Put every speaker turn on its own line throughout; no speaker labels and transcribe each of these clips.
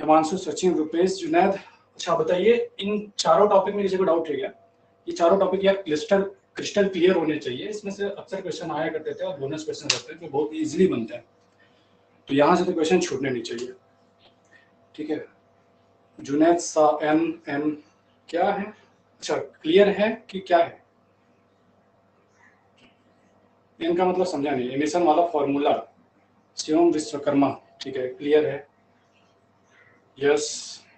हिमांशु, सचिन, रुपेश, जुनैद। अच्छा बताइए, इन चारों टॉपिक में किसी को डाउट है क्या? ये चारों टॉपिक यार क्रिस्टल क्लियर होने चाहिए। इसमें से अक्सर क्वेश्चन आया करते थे और बोनस क्वेश्चन रहते हैं जो बहुत इजीली बनते हैं, तो यहाँ से तो क्वेश्चन छूटने नहीं चाहिए। ठीक है, जुनैद सा एम क्या है? अच्छा, क्लियर है कि क्या है? एन का मतलब समझा नहीं। एमिशन वाला फॉर्मूला, शिवम विश्वकर्मा। ठीक है, क्लियर है। यस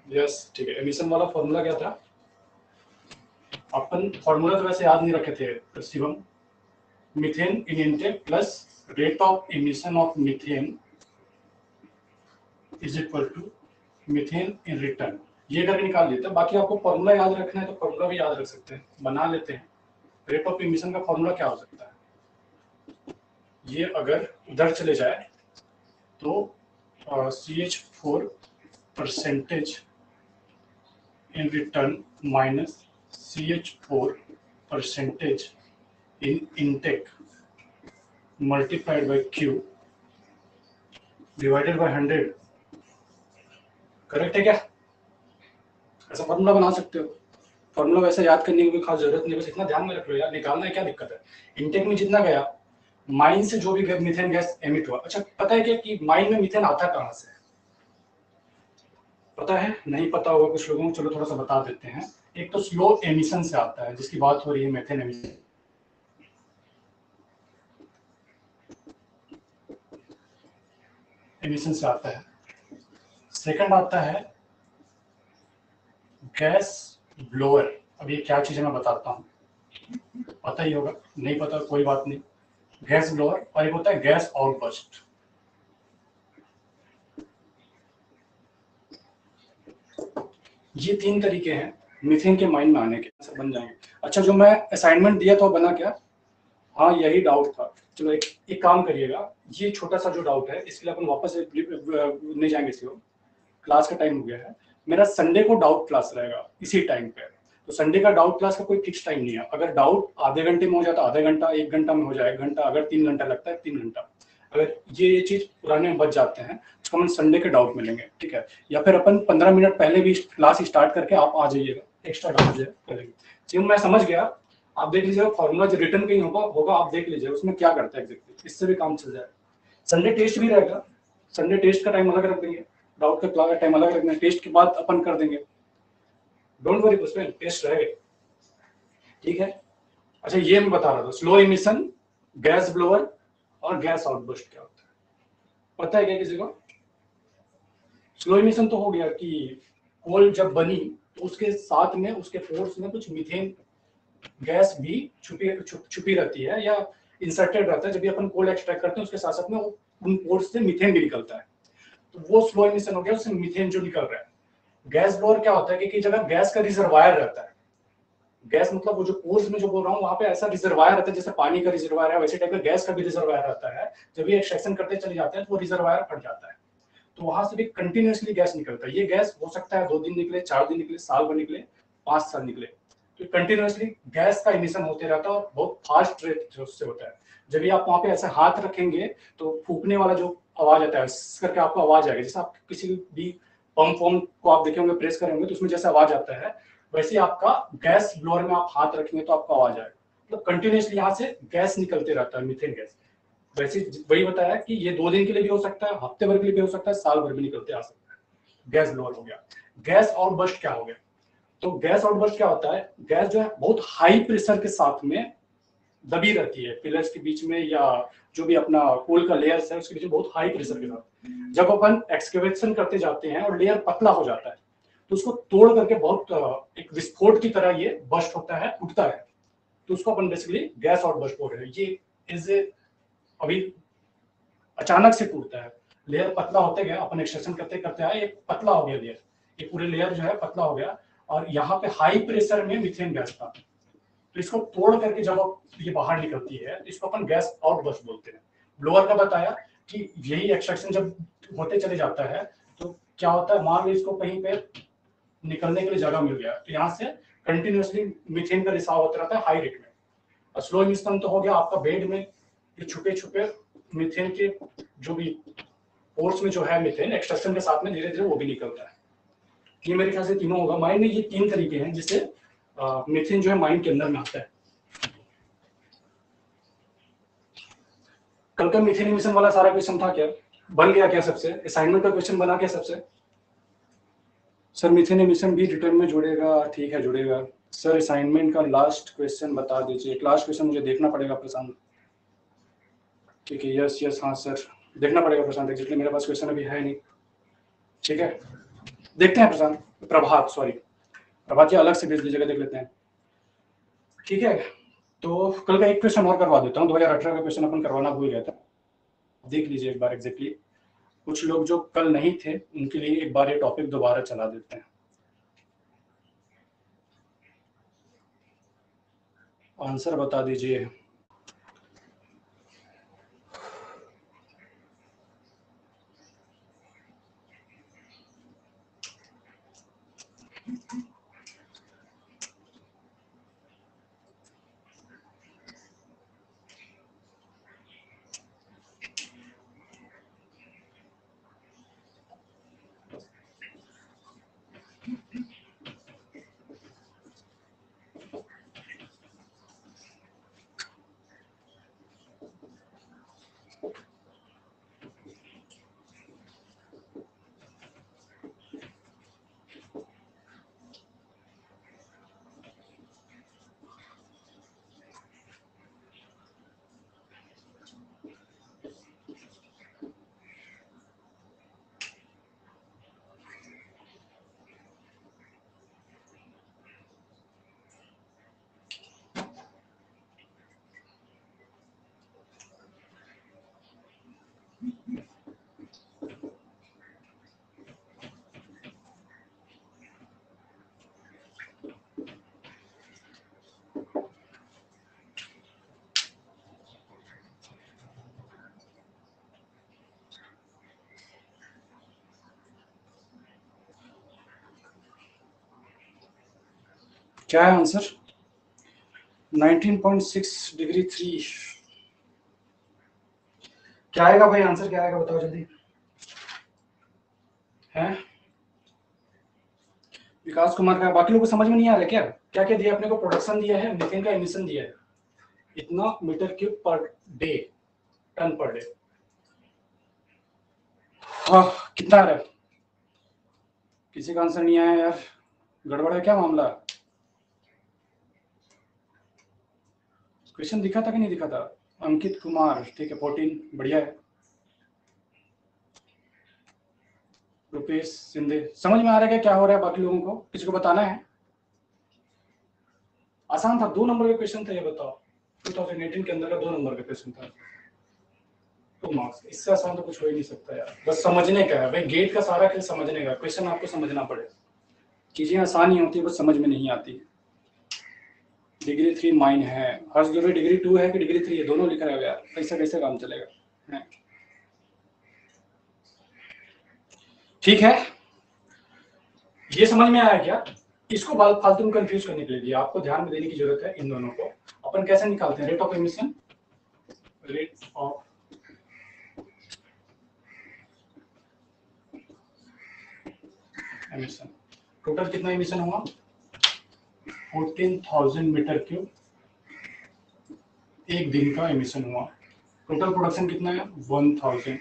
यस, ठीक है। एमिशन वाला फॉर्मूला क्या था? अपन फॉर्मूला तो वैसे याद नहीं रखे थे Shivam. Methane in intake plus rate of emission of methane is equal to methane in return. ये करके निकाल लेते हैं। बाकी आपको फॉर्मूला याद रखना है तो फॉर्मूला भी याद रख सकते हैं, बना लेते हैं। रेट ऑफ एमिशन का फॉर्मूला क्या हो सकता है? ये अगर उधर चले जाए तो CH4 percentage in return minus CH4 percentage in intake multiplied by Q divided by 100। Correct है क्या? ऐसा फॉर्मूला बना सकते हो। फॉर्मूला वैसे याद करने की कोई खास जरूरत नहीं, बस इतना ध्यान में रख लो यार, निकालना है, क्या दिक्कत है। इनटेक में जितना गया, माइन से जो भी मीथेन गैस एमिट हुआ। अच्छा, पता है क्या कि माइन में मीथेन आता कहाँ से? पता है? नहीं पता होगा कुछ लोगों को, चलो थोड़ा सा बता देते हैं। एक तो स्लो एमिशन से आता है, जिसकी बात हो रही है मीथेन एमिशन। एमिशन से आता है। सेकंड आता है गैस ब्लोअर। अब ये क्या चीज है मैं बताता हूँ, पता ही होगा, नहीं पता कोई बात नहीं। गैस ब्लोअर और एक होता है गैस आउटबर्स्ट। ये तीन तरीके हैं मीथेन के माइन में आने के, बन जाएंगे। अच्छा, जो मैं असाइनमेंट दिया था बना क्या? हाँ, यही डाउट था। चलो एक काम करिएगा, ये छोटा सा जो डाउट है इसके लिए अपन वापस नहीं जाएंगे इसी को। क्लास का टाइम हो गया है। मेरा संडे को डाउट क्लास रहेगा इसी टाइम पे। तो संडे का डाउट क्लास का कोई फिक्स टाइम नहीं है। अगर डाउट आधे घंटे में हो जाता आधे घंटा, 1 घंटा में हो जाए 1 घंटा, अगर 3 घंटा लगता है 3 घंटा। अगर ये चीज पुराने में बच जाते हैं तो हम संडे के डाउट मिलेंगे, ठीक है? या फिर अपन 15 मिनट पहले भी क्लास स्टार्ट करके आप आ जाइएगा, एक्स्ट्रा डाउट करेंगे। जी मैं समझ गया। आप देख लीजिएगा फॉर्मूला जो रिटर्न कहीं होगा आप देख लीजिए उसमें क्या करता है एग्जैक्टली, इससे भी काम चल जाएगा। संडे टेस्ट भी रहेगा, संडे टेस्ट का टाइम अलग रख देंगे, डाउट का क्लास का टाइम अलग रखना है, टेस्ट के बाद अपन कर देंगे। डोंट वरी, उसमें टेस्ट रहेगा, ठीक है? अच्छा, ये मैं बता रहा था स्लो इमिशन, गैस ब्लोअर और गैस आउटबर्स्ट क्या होता है, पता है क्या किसी को? स्लो इमिशन तो हो गया कि कोल जब बनी तो उसके साथ में उसके फोर्स में कुछ मीथेन गैस भी छुपी रहती है या इंसर्टेड रहता है। जब भी अपन कोल एक्सट्रैक्ट करते हैं उसके साथ साथ में उन पोर्स से मीथेन भी निकलता है, तो वो स्लो इमिशन हो गया, उससे मीथेन जो निकल रहा है। गैस ब्लोअर क्या होता है कि जगह गैस का रिजर्वायर रहता है। गैस मतलब वो जो पोर्स में जो बोल रहा हूँ वहां पे ऐसा रिजर्वायर रहता है, जैसे पानी का रिजर्वायर है वैसे टाइप का गैस का भी रिजर्वायर रहता है। जब ये एक्सट्रैक्शन करते चले जाते हैं तो वो रिजर्वायर फट जाता है, तो वहां से भी कंटिन्यूअसली गैस निकलता है। ये गैस हो सकता है 2 दिन निकले, 4 दिन निकले, साल भर निकले, 5 साल निकले, तो कंटिन्यूअसली गैस का इमिशन होते रहता है और बहुत फास्ट रेट उससे होता है। जब भी आप वहां पे ऐसे हाथ रखेंगे तो फूकने वाला जो आवाज आता है करके आपको आवाज आएगी, जैसे आप किसी भी पंप को आप देखेंगे प्रेस करेंगे तो उसमें जैसे आवाज आता है वैसे आपका गैस ब्लोअर में आप हाथ रखेंगे तो आपको आवाज आएगा। मतलब कंटिन्यूअसली यहाँ से गैस निकलते रहता है, मीथेन गैस। वैसे वही बताया कि ये 2 दिन के लिए भी हो सकता है, हफ्ते भर के लिए भी हो सकता है, साल भर भी निकलते आ सकता है। गैस ब्लोअर हो गया। गैस आउटबर्स्ट क्या हो गया? तो गैस आउटबर्स्ट क्या होता है? गैस जो है बहुत हाई प्रेशर के साथ में दबी रहती है पिलर्स के बीच में या जो भी अपना कोल का लेयर है उसके बीच में, बहुत हाई प्रेशर के साथ जब अपन एक्सकेवेशन करते जाते हैं और लेयर पतला हो जाता है तो उसको तोड़ करके बहुत एक विस्फोट की तरह ये बस्ट होता है, उठता है, तो उसको अपन बेसिकली गैस आउटबर्स्ट बोल रहे हैं। ये इज अभी अचानक से टूटता है, लेयर पतला होते गया, अपन एक्सट्रैक्शन करते करते आए, ये पतला हो गया लेयर, ये पूरे लेयर जो है पतला हो गया और यहाँ पे हाई प्रेशर में मीथेन गैस था, तो इसको तोड़ करके जब ये बाहर निकलती है तो इसको अपन गैस आउटबर्स्ट बोलते हैं। ब्लोअर का बताया कि यही एक्सट्रैक्शन जब होते चले जाता है तो क्या होता है, मान लो इसको कहीं पे निकलने के लिए जगह मिल गया तो यहाँ से कंटिन्यूअसली मीथेन का रिसाव होता रहता है हाई रेट में। और स्लो इमिशन तो हो गया आपका बेड में ये छुपे छुपे मीथेन के जो भी पोर्स में जो है मीथेन एक्सट्रैक्शन के साथ में धीरे धीरे वो भी निकलता है। ये मेरे ख्याल से तीनों होगा। माइंड में ये 3 तरीके हैं जिससे मीथेन जो है माइंड के अंदर में आता है। कल का मीथेन इमिशन वाला सारा क्वेश्चन था क्या, बन गया क्या सबसे? असाइनमेंट का क्वेश्चन बना क्या सबसे? सर मीथेन इमिशन भी रिटर्न में जुड़ेगा? ठीक है जुड़ेगा। सर असाइनमेंट का लास्ट क्वेश्चन बता दीजिए। लास्ट क्वेश्चन मुझे देखना पड़ेगा प्रशांत। ठीक है, यस यस, हाँ सर देखना पड़ेगा प्रशांत, एक्चुअली मेरे पास क्वेश्चन अभी है नहीं। ठीक है देखते हैं प्रशांत, प्रभात सॉरी, प्रभात जी अलग से भेज दीजिएगा, देख लेते हैं। ठीक है, तो कल का एक क्वेश्चन और करवा देता हूँ। 2018 का क्वेश्चन अपन करवाना भूल गया था, देख लीजिए एक बार एग्जैक्टली। कुछ लोग जो कल नहीं थे उनके लिए एक बार ये टॉपिक दोबारा चला देते हैं। आंसर बता दीजिए। क्या है आंसर? 19.6 डिग्री 3। क्या आएगा भाई आंसर, क्या आएगा बताओ जल्दी। है विकास कुमार का, बाकी लोगों को समझ में नहीं आ रहा क्या? क्या क्या दिया अपने को? प्रोडक्शन दिया है, मीथेन का एमिशन दिया है, इतना metre cube per day, ton per day. हाँ कितना आ रहा है? किसी का आंसर नहीं आया यार, गड़बड़ है क्या मामला? क्वेश्चन दिखा था कि नहीं दिखा था? अंकित कुमार, ठीक है 14, बढ़िया है। रुपेश सिंधे, समझ में आ रहा है क्या हो रहा है? बाकी लोगों को किसी को बताना है? आसान था, 2 नंबर का क्वेश्चन था ये, बताओ 2018 के अंदर का 2 नंबर का क्वेश्चन था, 2 मार्क्स। इससे आसान तो कुछ हो ही नहीं सकता यार, बस समझने का है भाई, गेट का सारा खेल समझने का, क्वेश्चन आपको समझना पड़ेगा। चीजें आसान ही होती है, बस समझ में नहीं आती। डिग्री 3 माइन है, हर्ष दुबे डिग्री 2 है कि डिग्री 3 है, दोनों लिख रहा है यार, कैसे कैसे काम चलेगा? ठीक है, ये समझ में आया क्या? इसको फालतू में कंफ्यूज करने के लिए आपको ध्यान में देने की जरूरत है इन दोनों को। अपन कैसे निकालते हैं rate of emission? Rate of emission, total कितना एमिशन हुआ? 14,000 मीटर क्यूब एक दिन का एमिशन हुआ। टोटल प्रोडक्शन कितना है? 1000।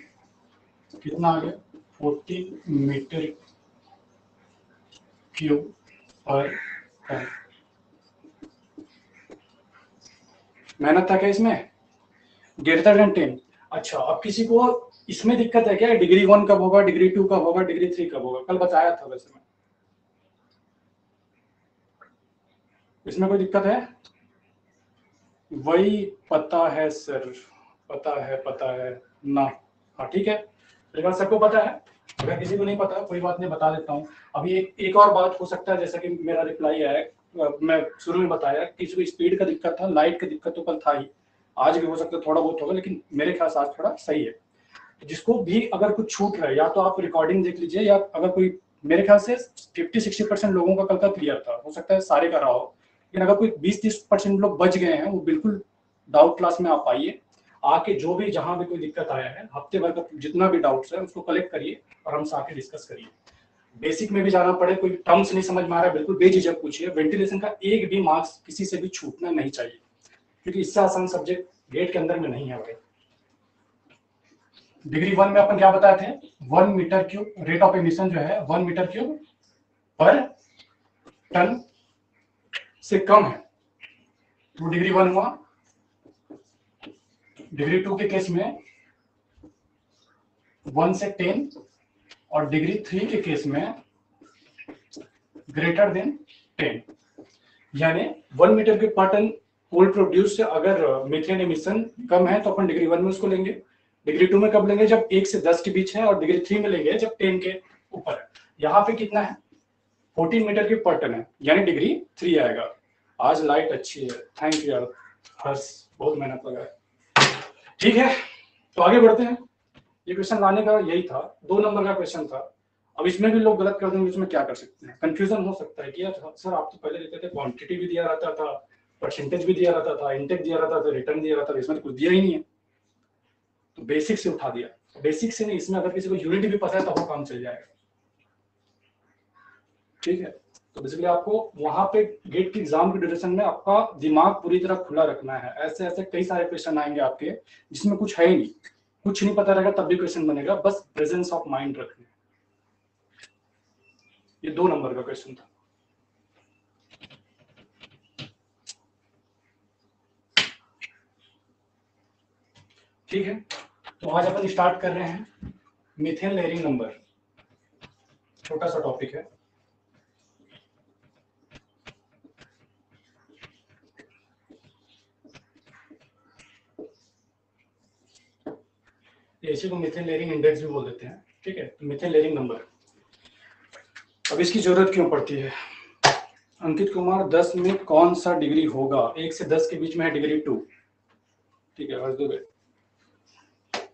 कितना आ गया? 14 मीटर क्यूब पर टन। मेहनत था क्या इसमें? Greater than 10। अच्छा, अब किसी को इसमें दिक्कत है क्या? डिग्री 1 कब होगा, डिग्री 2 कब होगा, डिग्री 3 कब होगा? कल बताया था वैसे मैं, इसमें कोई दिक्कत है? वही पता है सर, पता है ना। हाँ ठीक है, मेरे ख्याल सबको पता है। अगर किसी को नहीं पता कोई बात नहीं, बता देता हूँ। अभी एक और बात हो सकता है, जैसा कि मेरा रिप्लाई आया है, मैं शुरू में बताया किसी को स्पीड का दिक्कत था, लाइट का दिक्कत तो कल था ही, आज भी हो सकता है थोड़ा बहुत होगा, लेकिन मेरे ख्याल से आज थोड़ा सही है। जिसको भी अगर कुछ छूट रहा है, या तो आप रिकॉर्डिंग देख लीजिए, या अगर कोई, मेरे ख्याल से 50-60% लोगों का कल का क्लियर था, हो सकता है सारे का रहा हो, लेकिन अगर कोई 20-30% लोग बच गए हैं, वो बिल्कुल डाउट क्लास में आप आइए, आके जो भी जहां भी कोई दिक्कत आया है, हफ्ते भर का जितना भी डाउट्स है उसको कलेक्ट करिए और हमसे आके डिस्कस करिए। बेसिक में भी जाना पड़े, कोई टर्म्स नहीं समझ में आ रहा है, बिल्कुल बेझिझक पूछिए। वेंटिलेशन का एक भी मार्क्स किसी से भी छूटना नहीं चाहिए, क्योंकि इससे आसान सब्जेक्ट गेट के अंदर में नहीं है भाई। डिग्री 1 में अपन क्या बताए थे, 1 metre cube rate of emission जो है 1 मीटर क्यूब पर टन से कम है, तो डिग्री 1 हुआ। डिग्री 2 के केस में 1 से 10, और डिग्री 3 के केस में ग्रेटर देन 10, यानी 1 मीटर के पर टन कोल प्रोड्यूस से अगर मीथेन एमिशन कम है तो अपन डिग्री 1 में उसको लेंगे। डिग्री 2 में कब लेंगे, जब 1 से 10 के बीच है, और डिग्री 3 में लेंगे जब 10 के ऊपर है। यहाँ पे कितना है, 14 मीटर के पर टन है, यानी डिग्री 3 आएगा। आज लाइट अच्छी है, थैंक यू यार हर्ष, बहुत मेहनत लगा है। ठीक है, तो आगे बढ़ते हैं। ये क्वेश्चन लाने का यही था, 2 नंबर का क्वेश्चन था। अब इसमें भी लोग गलत कर देंगे, इसमें क्या कर सकते हैं, कंफ्यूजन हो सकता है कि यार सर आप तो पहले देते थे क्वांटिटी भी दिया रहता था, परसेंटेज भी दिया रहता था, इंटेक दिया रहता था, रिटर्न दिया रहता था, इसमें तो कुछ दिया ही नहीं है, तो बेसिक से उठा दिया। बेसिक से नहीं, इसमें अगर किसी को यूनिट भी पता है तो वो काम चल जाएगा। ठीक है, तो बेसिकली आपको वहां पे गेट की एग्जाम की ड्यूरेशन में आपका दिमाग पूरी तरह खुला रखना है। ऐसे ऐसे कई सारे क्वेश्चन आएंगे आपके जिसमें कुछ है ही नहीं, कुछ नहीं पता रहेगा तब भी क्वेश्चन बनेगा, बस प्रेजेंस ऑफ माइंड रखना। ये 2 नंबर का क्वेश्चन था। ठीक है, तो आज अपन स्टार्ट कर रहे हैं मीथेन लेयरिंग नंबर, छोटा सा टॉपिक है। इसी को मीथेन लेयरिंग इंडेक्स भी बोल देते हैं। ठीक है, तो मीथेन लेयरिंग नंबर, अब इसकी जरूरत क्यों पड़ती है। अंकित कुमार 10 में कौन सा डिग्री होगा, 1 से 10 के बीच में है डिग्री 2। ठीक है, हर्ष दुबे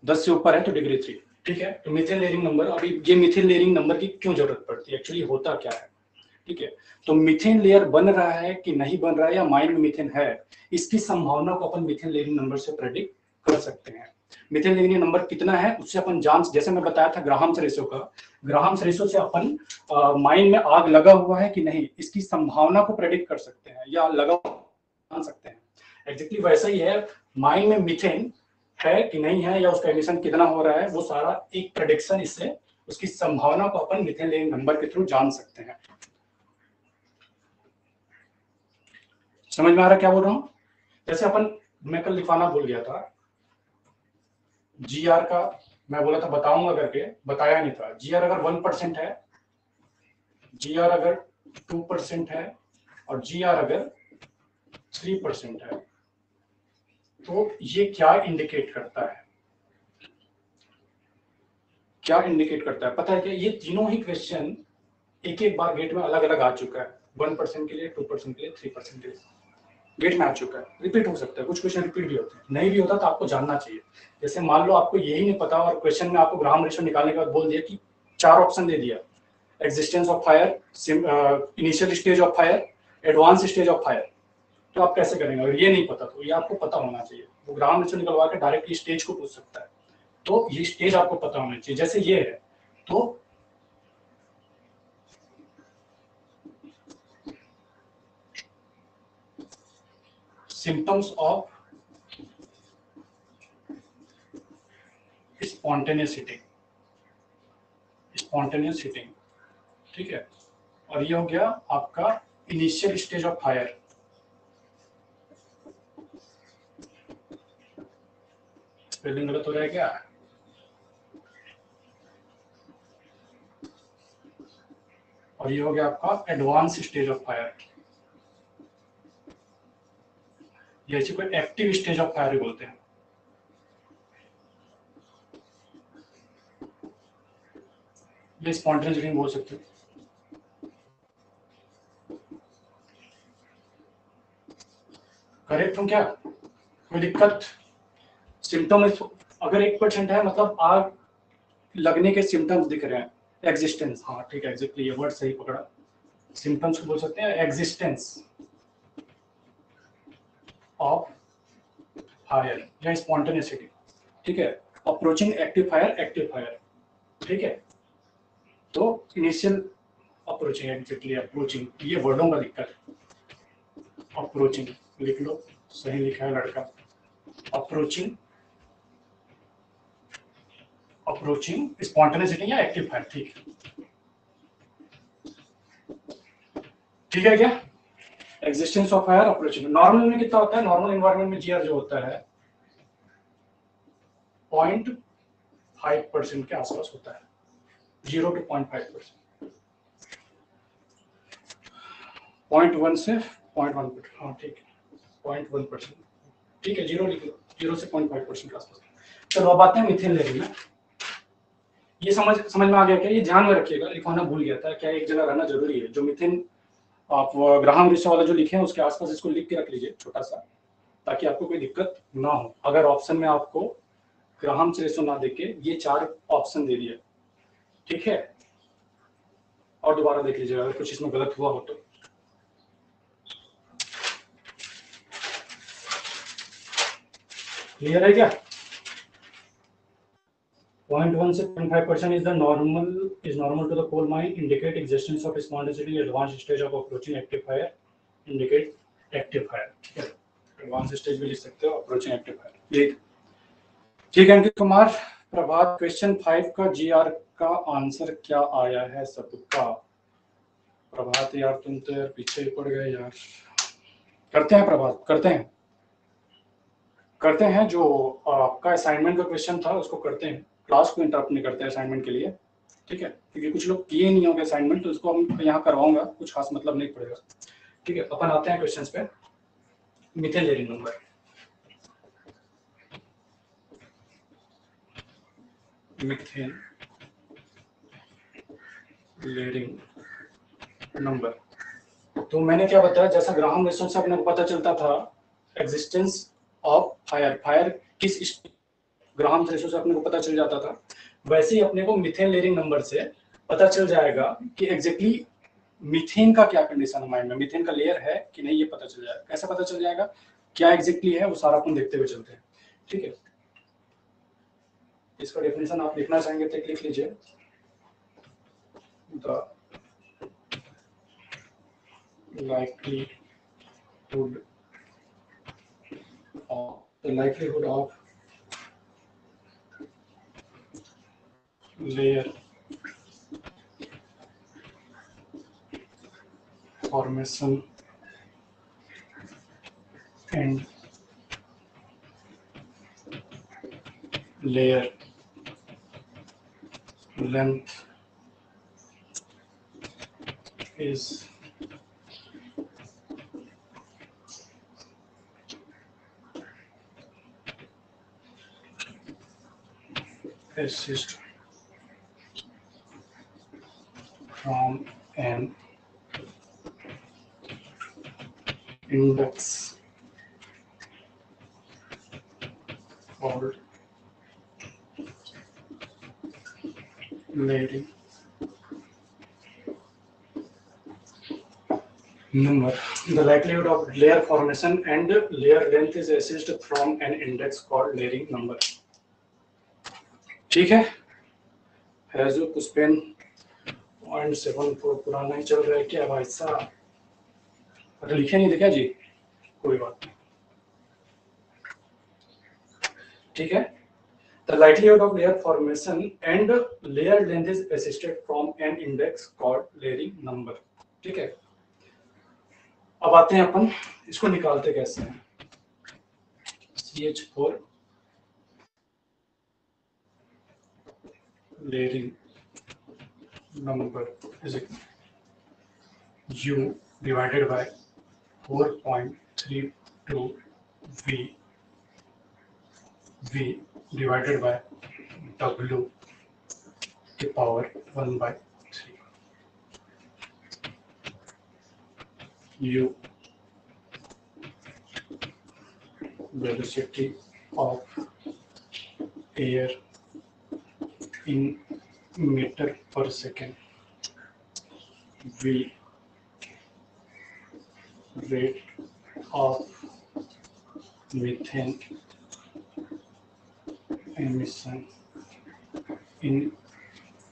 10 से ऊपर है तो डिग्री 3। ठीक है, तो मीथेन लेयरिंग नंबर, अभी ये मीथेन लेयरिंग नंबर की क्यों जरूरत पड़ती है, एक्चुअली होता क्या है। ठीक है, तो मीथेन लेयर बन रहा है कि नहीं बन रहा है, या माइन में मीथेन है, इसकी संभावना को अपन मीथेन लेयरिंग नंबर से प्रेडिक्ट कर सकते हैं। मीथेन लेयरिंग नंबर कितना है उससे अपन जान, जैसे मैं बताया था ग्राहम्स रेशो का, ग्राहम्स रेशो से अपन माइन में आग लगा हुआ है कि नहीं, इसकी संभावना को प्रेडिक्ट कर सकते हैं या लगा जान सकते हैं। एग्जैक्टली वैसा ही है, माइन में मीथेन है कि नहीं है, या उसका एमिशन कितना हो रहा है, वो सारा एक प्रेडिक्शन, इससे उसकी संभावना को अपन मीथेन लेयरिंग नंबर के थ्रू जान सकते हैं। समझ में आ रहा क्या बोल रहा हूं। जैसे अपन, मैं कल लिखवाना भूल गया था, जीआर का मैं बोला था बताऊंगा करके, बताया नहीं था। जीआर अगर 1% है, जीआर अगर 2% है, और जीआर अगर 3% है, तो ये क्या इंडिकेट करता है, क्या इंडिकेट करता है पता है क्या, ये तीनों ही क्वेश्चन एक एक बार गेट में अलग अलग आ चुका है। 1% के लिए, 2% के लिए, 3% के लिए गेट में आ चुका है। रिपीट हो सकता है, कुछ क्वेश्चन रिपीट भी होते हैं, नहीं भी होता तो आपको जानना चाहिए। जैसे मान लो आपको यही नहीं पता और क्वेश्चन में आपको ग्राहम रेशो निकालने के बाद बोल दिया कि 4 ऑप्शन दे दिया, existence of fire, initial stage of fire, advance stage of fire, तो आप कैसे करेंगे अगर ये नहीं पता, तो ये आपको पता होना चाहिए। वो ग्राहम रेशो निकलवा के डायरेक्टली स्टेज को पूछ सकता है, तो ये स्टेज आपको पता होना चाहिए। जैसे ये है, तो symptoms of spontaneous heating, spontaneous heating. ठीक है, और ये हो गया आपका initial stage of fire. Spelling गलत हो रहा है क्या, और ये हो गया आपका एडवांस स्टेज ऑफ फायर, ये इसी को एक्टिव स्टेज ऑफ फायर बोलते हैं। ये स्पॉन्टेनियस हीटिंग बोल सकते हो। करेक्ट हूँ क्या, कोई दिक्कत। सिम्टम अगर 1% है मतलब आग लगने के सिम्टम्स दिख रहे हैं, एग्जिस्टेंस, हाँ ठीक है, एग्जैक्टली ये वर्ड सही पकड़ा। सिम्टम्स को बोल सकते हैं एग्जिस्टेंस ऑफ फायर या स्पॉन्टेनियस हीटिंग। ठीक है, approaching active fire, active fire. ठीक है, तो इनिशियल अप्रोचिंग, एग्जैक्टली अप्रोचिंग, ये वर्डों का दिक्कत है। अप्रोचिंग लिख लो, सही लिखा है लड़का। अप्रोचिंग, अप्रोचिंग स्पॉन्टेनियसली या एक्टिव फायर, ठीक है, ठीक है क्या? Existence of fire, approaching. Normal में कितना होता है? नॉर्मल एनवायरनमेंट में जीआर जो होता है 0.5% के आसपास होता है, 0 to 0.5%, 0.1 से 0.1%, हाँ ठीक है, 0.1%, ठीक है, 0 लिख लो, 0 से 0.5% के आसपास। चलो अब आते हैं मीथेन लेवल में। ये समझ में आ गया क्या? ये ध्यान में रखिएगा, लिखवाना भूल गया था, क्या एक जगह रहना जरूरी है। जो मीथेन आप ग्राहम रेशो वाला जो लिखे हैं उसके आसपास इसको लिख के रख लीजिए छोटा सा, ताकि आपको कोई दिक्कत ना हो। अगर ऑप्शन में आपको ग्राहम रेशो ना देके ये 4 ऑप्शन दे दिया, ठीक है, और दोबारा देख लीजिएगा अगर कुछ इसमें गलत हुआ हो तो। क्लियर है क्या? 0.1 से 0.5% is normal to the coal mine, indicate existence of spondylocity, advanced stage of approaching active fire, indicate active fire, ठीक है, एडवांस स्टेज भी लिख सकते हो, अप्रोचिंग एक्टिव फायर, ठीक है। अंकित कुमार, प्रभात, क्वेश्चन 5 का जीआर का आंसर क्या आया है सबका? प्रभात यार तुम तो यार पीछे पड़ गए यार। करते हैं प्रभात, करते हैं जो आपका असाइनमेंट का क्वेश्चन था उसको करते हैं, क्लास को इंटरप्ट नहीं करते असाइनमेंट के लिए, ठीक है, क्योंकि कुछ लोग किए नहीं होंगे असाइनमेंट, तो उसको हम यहाँ करवाऊंगा, कुछ खास मतलब नहीं पड़ेगा, ठीक है। अपन आते हैं क्वेश्चंस पे। Methane layering number, methane layering number, तो मैंने क्या बताया, जैसा ग्राहम रेशो से अपने को पता चलता था एग्जिस्टेंस ऑफ फायर, फायर किस ग्राहम रेशो से अपने को पता चल जाता था, वैसे ही अपने को मीथेन लेयरिंग नंबर से पता चल जाएगा कि एग्जैक्टली मीथेन का क्या कंडीशन है माइंड में, मीथेन का लेयर है कि नहीं, ये पता चल जाएगा। कैसे पता चल जाएगा, क्या एग्जैक्टली है, वो सारा अपन देखते हुए चलते हैं, ठीक है। इसका डेफिनेशन आप लिखना चाहेंगे तो लिख लीजिए, the likelihood of layer formation and layer length is assist from an index called layering number. The likelihood of layer formation and layer length is assessed from an index called layering number. ठीक है जो पुष्पेन 0.74 पुराना ही चल रहा है क्या भाई साहब? अरे लिखे नहीं थे क्या जी? कोई बात नहीं, ठीक है। The likelihood of layer formation and layer length is assisted from an index called layering number, ठीक है। अब आते हैं अपन इसको निकालते कैसे हैं। CH4 layering number is U divided by 4.32 V divided by W to power 1/3. U velocity of air in meter per second, V rate of methane emission in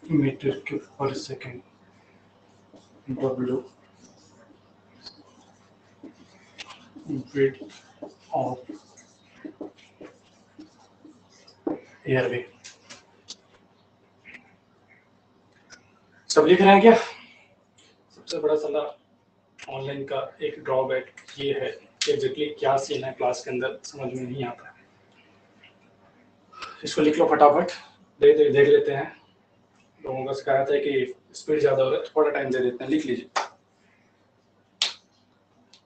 metre cube per second, W width of airway। सब लिख रहे हैं क्या? सबसे बड़ा साला online का एक ड्रॉबैक ये है कि एग्जैक्टली क्या सीन है क्लास के अंदर समझ में नहीं आता। इसको लिख लो फटाफट, देख लेते हैं। लोगों का शिकायत है कि स्पीड ज्यादा हो रहा है, थोड़ा टाइम दे देते हैं। लिख लीजिए।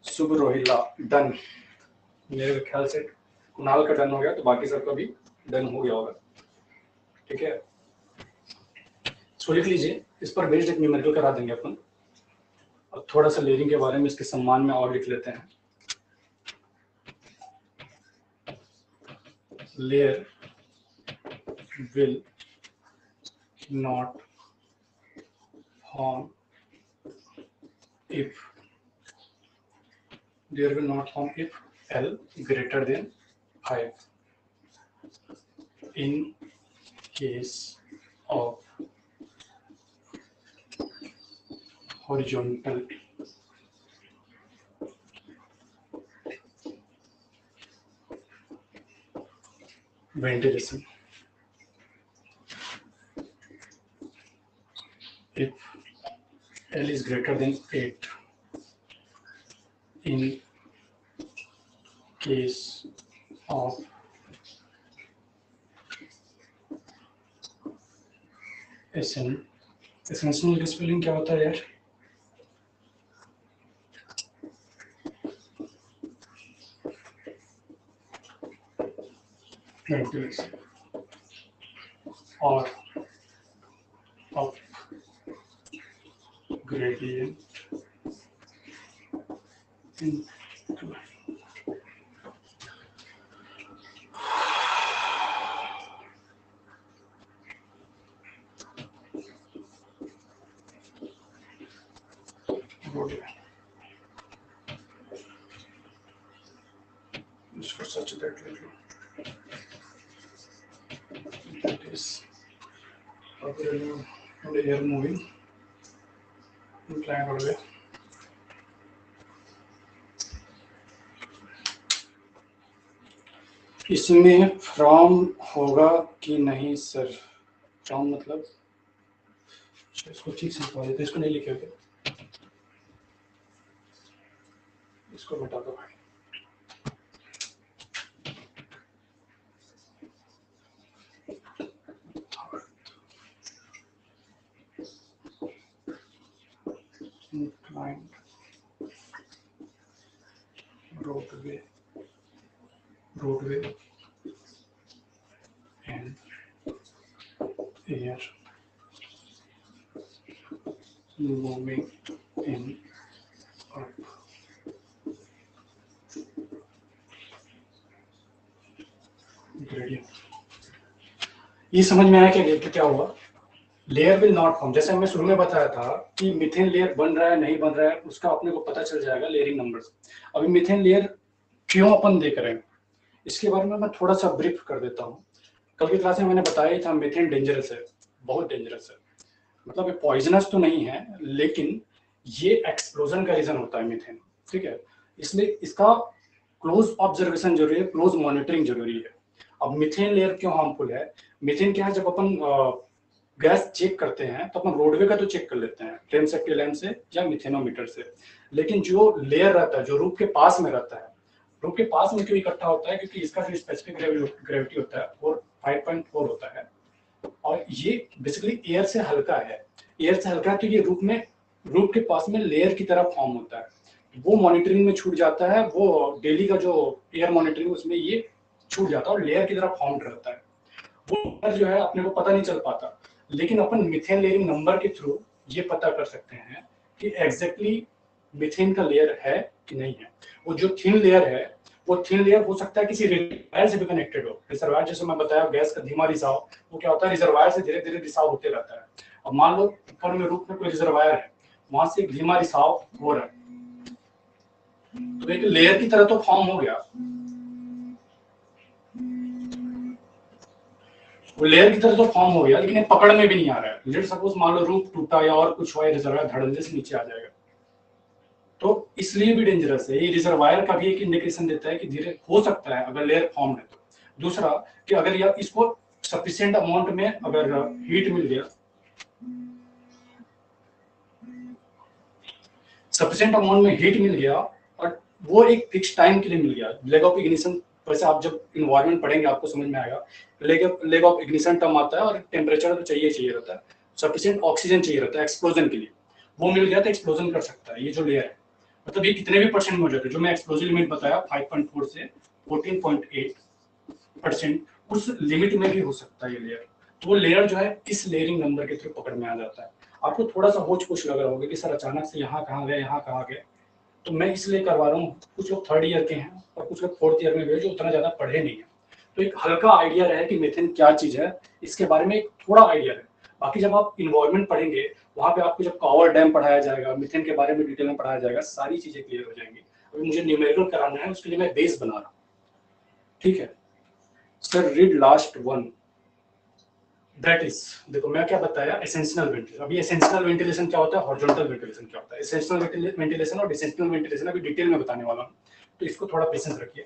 शुभ रोहिला डन। मेरे ख्याल से कुणाल का डन हो गया तो बाकी सबका भी डन हो गया होगा। ठीक है, इसको लिख लीजिए। इस पर बेस्ड एक न्यूमेरिकल करा देंगे अपन, और थोड़ा सा लेयरिंग के बारे में इसके सम्मान में और लिख लेते हैं। Layer will not harm if L greater than 5 in case of horizontal ventilation. If L is greater than 8 in case of essential की स्पेलिंग क्या होता है यार? ventilation और of gradient incline. इसको सच दैट ले लो। That is air moving inclined roadway. इसमें from होगा कि नहीं सर? फ्रॉम मतलब इसको ठीक से लिखवा देते, इसको नहीं लिखे होते, इसको बता दो भाई। inclined roadway and air moving in up. Gradient। ये समझ में आया कि क्या हुआ? लेयर विल नॉट फॉर्म, जैसे हमने शुरू में बताया था कि मीथेन लेयर बन रहा है नहीं बन रहा है उसका अपने को पता चल जाएगा लेयरिंग नंबर से। अभी मीथेन लेयर क्यों अपन देख रहे हैं इसके बारे में मैं थोड़ा सा ब्रीफ कर देता हूँ। कल की क्लास में मैंने बताया था मीथेन डेंजरस है, बहुत डेंजरस है। मतलब ये पॉइजनस तो नहीं है लेकिन ये एक्सप्लोजन का रीजन होता है मीथेन। ठीक है, इसलिए इसका क्लोज ऑब्जर्वेशन जरूरी है, क्लोज मॉनिटरिंग जरूरी है। अब मीथेन लेयर क्यों हार्मफुल है? मीथेन क्या है, जब अपन गैस चेक करते हैं तो अपन रोडवे का तो चेक कर लेते हैं फ्लेम सेफ्टी लैम्प से या मिथेनोमीटर से, लेकिन जो लेयर रहता है जो रूफ के पास में रहता है, रूफ के पास में क्यों इकट्ठा होता है? क्योंकि इसका जो स्पेसिफिक ग्रेविटी होता है वो 5.4 होता है और ये बेसिकली एयर से हल्का है। एयर से हल्का है तो ये रूफ के पास में लेयर की तरह फॉर्म होता है। वो मॉनिटरिंग में छूट जाता है, वो डेली का जो एयर मॉनिटरिंग उसमें ये छूट जाता है और लेयर की तरह फॉर्म रहता है। वो जो है अपने को पता नहीं चल पाता, लेकिन अपन मीथेन लेयरिंग नंबर के थ्रू ये पता कर सकते हैं कि एग्जैक्टली मीथेन का लेयर है कि नहीं है। वो जो थिन लेयर है वो थिन लेयर हो सकता है किसी रिजर्वायर से भी कनेक्टेड हो। रिजर्वायर जैसे मैं बताया गैस का धीमा रिसाव, वो क्या होता है रिजर्वायर से धीरे धीरे रिसाव होते रहता है। अब मान लो ऊपर में रूफ में कोई रिजर्वायर है, वहां से एक धीमा रिसाव हो रहा है तो एक लेयर की तरह तो फॉर्म हो गया। वो लेयर की तरह तो फॉर्म हो गया, लेकिन पकड़ में भी नहीं आ रहा है। लेट सपोज मान लो रूफ टूटा या और कुछ हुआ, रिजर्वायर धड़ल्ले से नीचे आ जाएगा, तो इसलिए भी डेंजरस है। ये रिजर्वायर का भी एक इंडिकेशन देता है कि धीरे हो सकता है अगर लेयर फॉर्म है तो। दूसरा कि अगर यह इसको सफिशिएंट अमाउंट में अगर हीट मिल गया, सफिशिएंट अमाउंट में हीट मिल गया और वो एक फिक्स टाइम के लिए मिल गया, लेग ऑफ इग्निशन, वैसे आप जब इन्वायरमेंट पढ़ेंगे आपको समझ में आएगा। लेग ऑफ इग्निशन टर्म आता है और टेम्परेचर तो चाहिए रहता है, सफिशिएंट ऑक्सीजन चाहिए रहता है एक्सप्लोजन के लिए, वो मिल गया तो एक्सप्लोजन कर सकता है। ये जो लेयर है, मतलब ये कितने भी परसेंट में हो जाता है, जो मैं एक्सप्लोजिव लिमिट बताया 5.4 से 14.8%, उस लिमिट में भी हो सकता है ये लेयर। तो वो लेयर जो है इस लेयरिंग नंबर के थ्रू पकड़ में आ जाता है। आपको थोड़ा सा होच पोच लग रहा होगा कि सर अचानक से यहाँ कहाँ गए, यहाँ कहाँ गए, तो मैं इसलिए करवा रहा हूँ। कुछ लोग 3rd ईयर के हैं और कुछ लोग 4th ईयर में गए जो उतना ज्यादा पढ़े नहीं है, तो एक हल्का आइडिया रहे कि मीथेन क्या चीज है, इसके बारे में एक थोड़ा आइडिया है। बाकी जब आप इन्वायरमेंट पढ़ेंगे, वहां पे आपको जब कॉवर डैम पढ़ाया जाएगा, मीथेन के बारे में डिटेल में पढ़ाया जाएगा, सारी चीजें क्लियर हो जाएंगी। अभी मुझे न्यूमेरिकल कराना है, उसके लिए मैं बेस बना रहा हूँ। ठीक है sir, read last one. That is, देखो मैं क्या बताया, एसेंशियल वेंटिलेशन। अभी एसेंशियल वेंटिलेशन क्या होता है, हॉरिजॉन्टल वेंटिलेशन क्या होता है, एसेंशियल वेंटिलेशन और डिसेंशियल वेंटिलेशन अभी डिटेल में बताने वाला हूँ, तो इसको थोड़ा पेशेंस रखिए।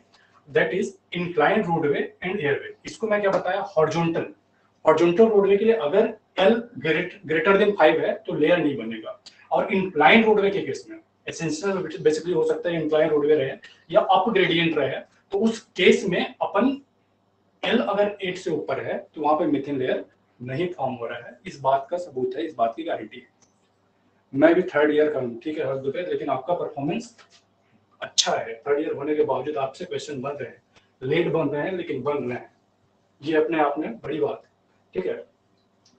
That is inclined roadway and airway. इसको मैं क्या बताया, हॉरिजॉन्टल। हॉरिजॉन्टल रोडवे के लिए अगर एल ग्रेटर देन 5 है तो लेयर नहीं बनेगा, और इंक्लाइंड रोडवे के केस में एसेंशियल बेसिकली हो सकता है इंक्लाइंड रोडवे रहे या अप ग्रेडियंट रहे, तो उस केस में अपन एल अगर 8 से ऊपर है तो वहां पे मीथेन लेयर नहीं फॉर्म हो रहा है। इस बात का सबूत है, इस बात की गारंटी है। मैं भी 3rd ईयर का हूँ, ठीक है हर दुपहर, लेकिन आपका परफॉर्मेंस अच्छा है। 3rd ईयर होने के बावजूद आपसे क्वेश्चन बन रहे हैं, लेट बन रहे हैं लेकिन बन रहे हैं, ये अपने आप में बड़ी बात है। ठीक है,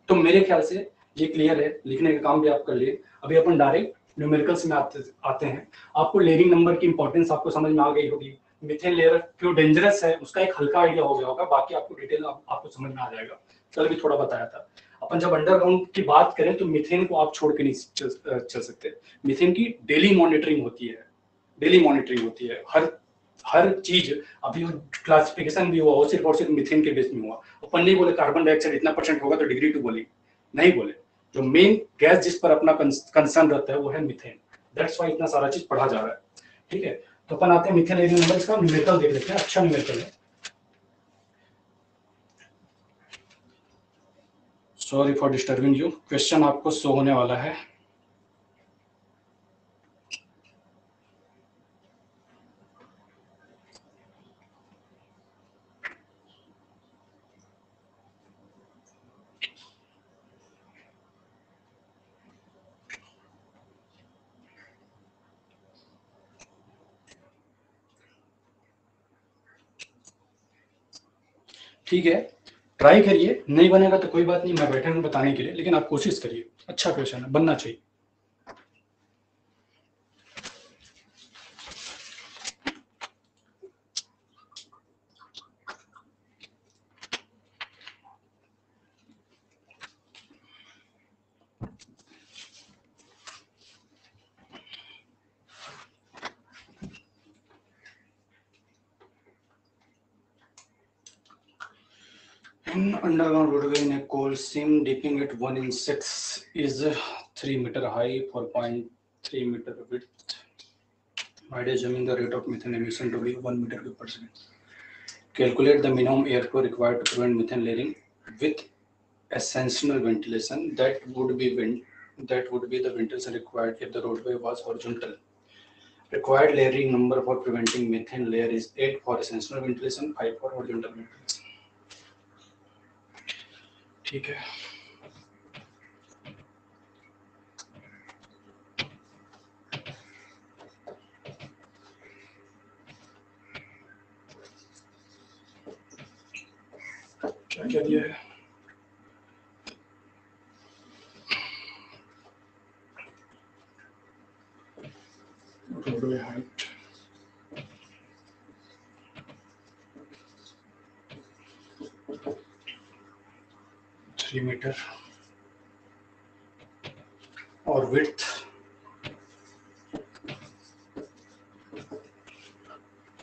तो मेरे ख्याल से ये क्लियर है, लिखने का काम भी आप कर लिए। अभी अपन डायरेक्ट न्यूमेरिकल्स में आते हैं। आपको लेयरिंग नंबर की इंपॉर्टेंस आपको समझ में आ गई होगी, मीथेन लेयर क्यों डेंजरस है उसका एक हल्का आइडिया हो गया होगा, बाकी आपको डिटेल आपको समझ में आ जाएगा। कल भी थोड़ा बताया था। अपन जब अंडरग्राउंड की बात करें तो मीथेन को आप छोड़ के नहीं चल सकते। मीथेन की डेली मॉनिटरिंग होती है, डेली मॉनिटरिंग होती है। हर हर चीज, अभी क्लासिफिकेशन भी हुआ वो सिर्फ और सिर्फ मीथेन के बेस में हुआ। अपन नहीं बोले कार्बन डाइऑक्साइड इतना % होगा तो डिग्री 2 बोली, नहीं बोले। जो मेन गैस जिस पर अपना कंसर्न रहता है वो है मीथेन। दैट्स व्हाई इतना सारा चीज पढ़ा जा रहा है। ठीक है, तो अपन आते हैं मीथेन लेयरिंग नंबर, इसका न्यूमेरिकल देख लेते हैं। अच्छा न्यूमेरिकल है, sorry for disturbing you. Question आपको शो होने वाला है। ठीक है, ट्राई करिए, नहीं बनेगा तो कोई बात नहीं, मैं बैठा हूँ बताने के लिए, लेकिन आप कोशिश करिए। अच्छा क्वेश्चन है, बनना चाहिए। In underground roadway in a coal seam, dipping at 1 in 6 is 3 meter high, 4.3 meter width. By assuming the rate of methane emission to be 1 meter cube per second. Calculate the minimum airflow required to prevent methane layering with ascensional ventilation. That would be the ventilation required if the roadway was horizontal. Required layering number for preventing methane layer is 8 for ascensional ventilation, 5 for horizontal ventilation. ठीक है, क्या क्या दिया है। Roadway height 3 metre और width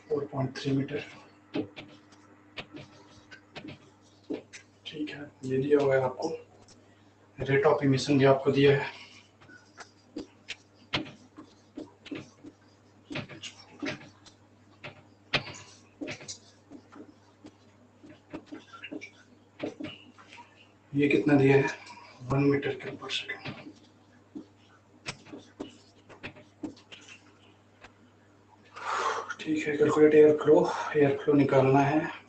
4.3 metre. ठीक है, ये दिया हुआ है आपको, रेट ऑफ इमिशन भी आपको दिया है। ये कितना दिया है, 1 मीटर क्यूब पर सेकेंड। ठीक है, कैलकुलेट एयर फ्लो निकालना है।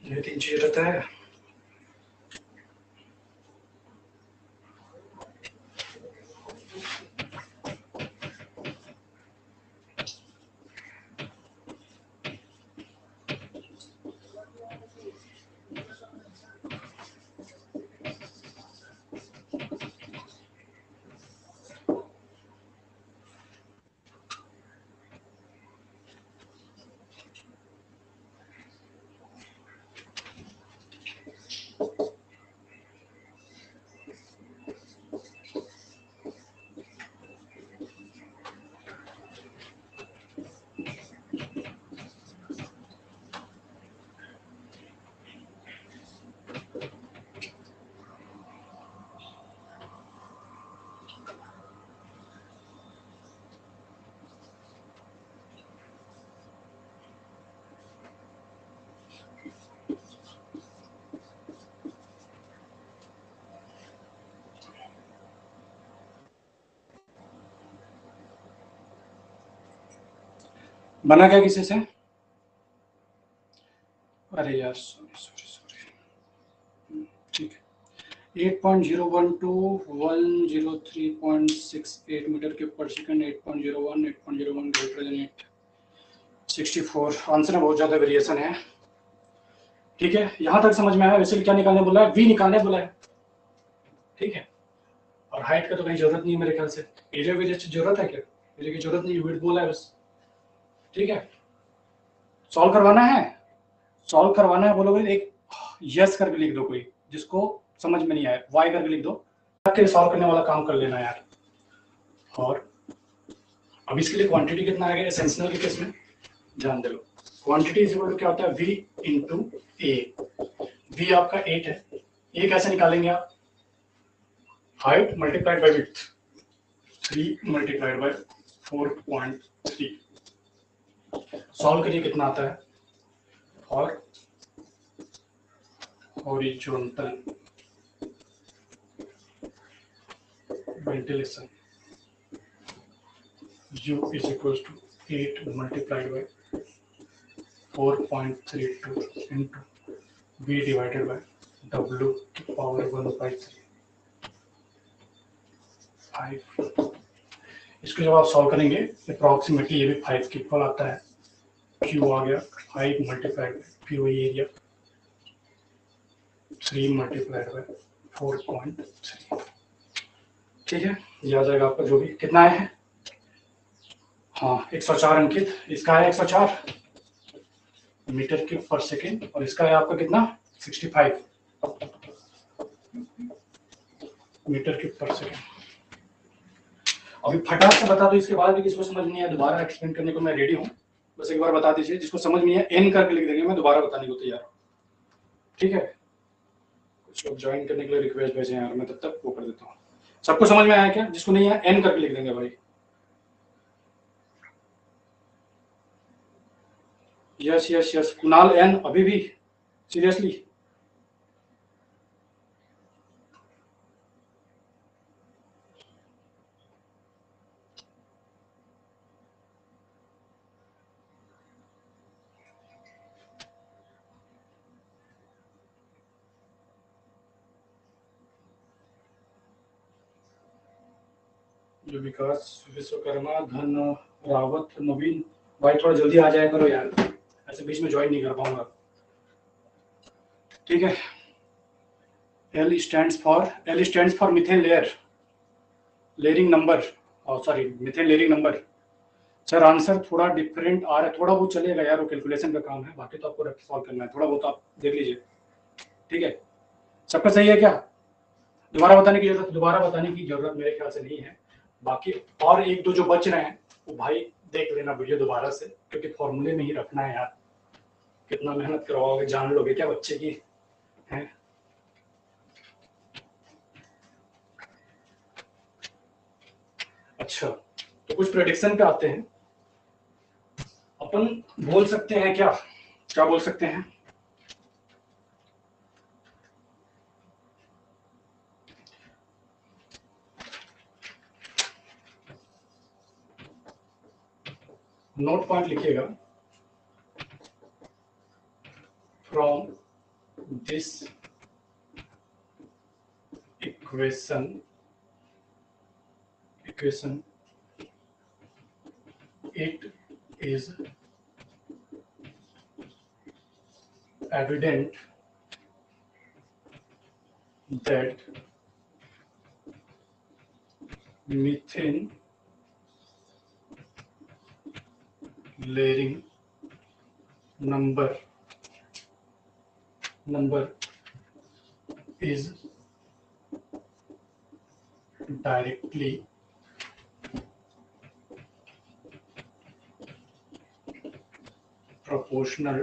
ये 3 चीज रहता है। बना क्या किसी से? अरे यार सॉरी। ठीक है, 8.01 to 103.68 मीटर क्यूब पर सेकंड, 8.01 ग्रेटर देन 864। आंसर में बहुत ज्यादा वेरिएशन है। ठीक है, यहां तक समझ में आया। वैसे क्या निकालने बोला है? वी निकालने बोला है। ठीक है, और हाइट का तो कहीं जरूरत नहीं है मेरे ख्याल से। एरिया वेरिएशन की जरूरत है क्या? एरिया की जरूरत नहीं, विड्थ बोला है बस। ठीक है, सॉल्व करवाना है, सॉल्व करवाना है बोलोगे एक यस करके लिख दो, कोई जिसको समझ में नहीं आया वाई करके लिख दो, फिर सॉल्व करने वाला काम कर लेना यार। और अब इसके लिए क्वांटिटी कितना आएगा एसेंशियल के केस में, ध्यान दे लो। क्वांटिटी इज इक्वल टू क्या होता है, v इंटू ए। v आपका 8 है, ये कैसे निकालेंगे आप, height multiplied by width, 3 multiplied by 4.3। Solve करिए कितना आता है। और horizontal ventilation u is equals to 8 multiplied by 4.32 into v divided by w to power 1/3 5। इसको जब आप सॉल्व करेंगे अप्रॉक्सीमेटली ये भी 5 के इक्वल आता है। q आ गया 5 मल्टीप्लाइड बाय p वही एरिया 3 मल्टीप्लाइड बाय 4.3। ठीक है, ये आ जाएगा आपका जो भी कितना है। हाँ 104 अंकित, इसका है 104 मीटर क्यूब पर सेकेंड, और इसका है आपका कितना 65 मीटर क्यूब पर सेकेंड। अभी फटाक से बता दो, इसके बाद भी किसी को समझ नहीं है दोबारा एक्सप्लेन करने को मैं रेडी हूँ। बस एक बार बता दीजिए, जिसको समझ नहीं है एन करके लिख देंगे, मैं दोबारा बताने को तैयार हूँ। ठीक है, कुछ लोग ज्वाइन करने के लिए रिक्वेस्ट भेजे यार, मैं तब तक वो कर देता हूँ। सबको समझ में आया क्या? जिसको नहीं है एन करके लिख देंगे भाई। यस यस यस, कुणाल एन अभी भी सीरियसली। जो विकास विश्वकर्मा, धन रावत, नवीन भाई थोड़ा जल्दी आ जाया करो यार, ऐसे बीच में ज्वाइन नहीं कर पाऊंगा। ठीक है, L stands for methane layer, layering number, oh sorry, methane layering number। Sir answer थोड़ा डिफरेंट आ रहा है, थोड़ा बहुत चलेगा यार, वो कैलकुलेशन का काम है, बाकी तो आपको सॉल्व करना है, थोड़ा बहुत आप देख लीजिए। ठीक है, सबका सही है क्या? दोबारा बताने की जरूरत मेरे ख्याल से नहीं है। बाकी और एक दो जो बच रहे हैं वो भाई देख लेना वीडियो दोबारा से, क्योंकि फॉर्मूले में ही रखना है यार, कितना मेहनत करवाओगे, जान लोगे क्या बच्चे की है। अच्छा, तो कुछ प्रेडिक्शन पे आते हैं। अपन बोल सकते हैं क्या, क्या बोल सकते हैं? नोट पॉइंट लिखिएगा। From this equation it is evident that methane layering number is directly proportional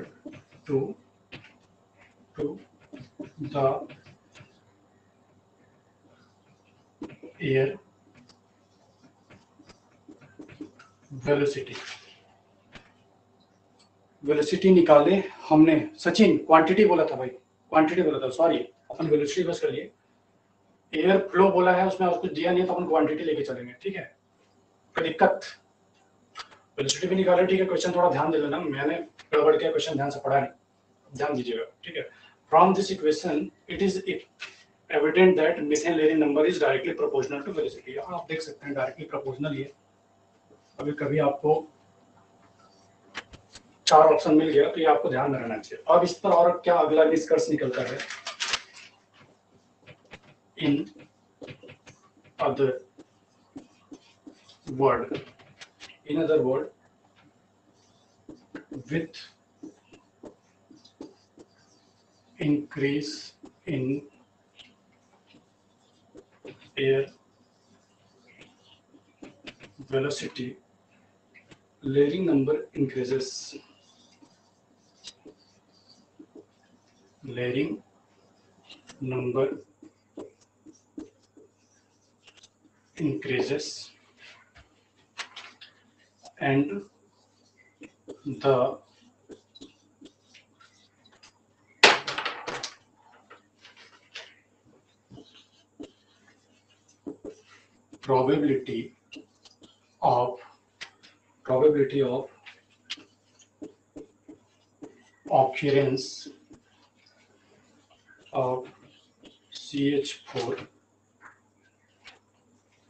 to the air velocity। Velocity निकाले हमने, सचिन क्वांटिटी बोला था भाई, क्वांटिटी बोला था, सॉरी अपन वेलोसिटी बस कर लिए, एयर फ्लो बोला है उसमें और कुछ दिया नहीं, तो अपन क्वांटिटी लेके चलेंगे। ठीक है, कोई दिक्कत? वेलोसिटी भी निकाले, ठीक है। क्वेश्चन थोड़ा ध्यान दे लेना, मैंने गड़बड़ किया, क्वेश्चन ध्यान से पढ़ा नहीं, ध्यान दीजिएगा। ठीक है, from this equation it is evident that methane layering number is directly proportional to velocity. यहाँ आप देख सकते हैं डायरेक्टली प्रोपोर्शनल ही है। अभी कभी आपको 4 ऑप्शन मिल गया तो ये आपको ध्यान में रहना चाहिए। अब इस पर और क्या अगला निष्कर्ष निकलता है? In other word with increase in air velocity layering number increases। layering number increases and the probability of occurrence of CH4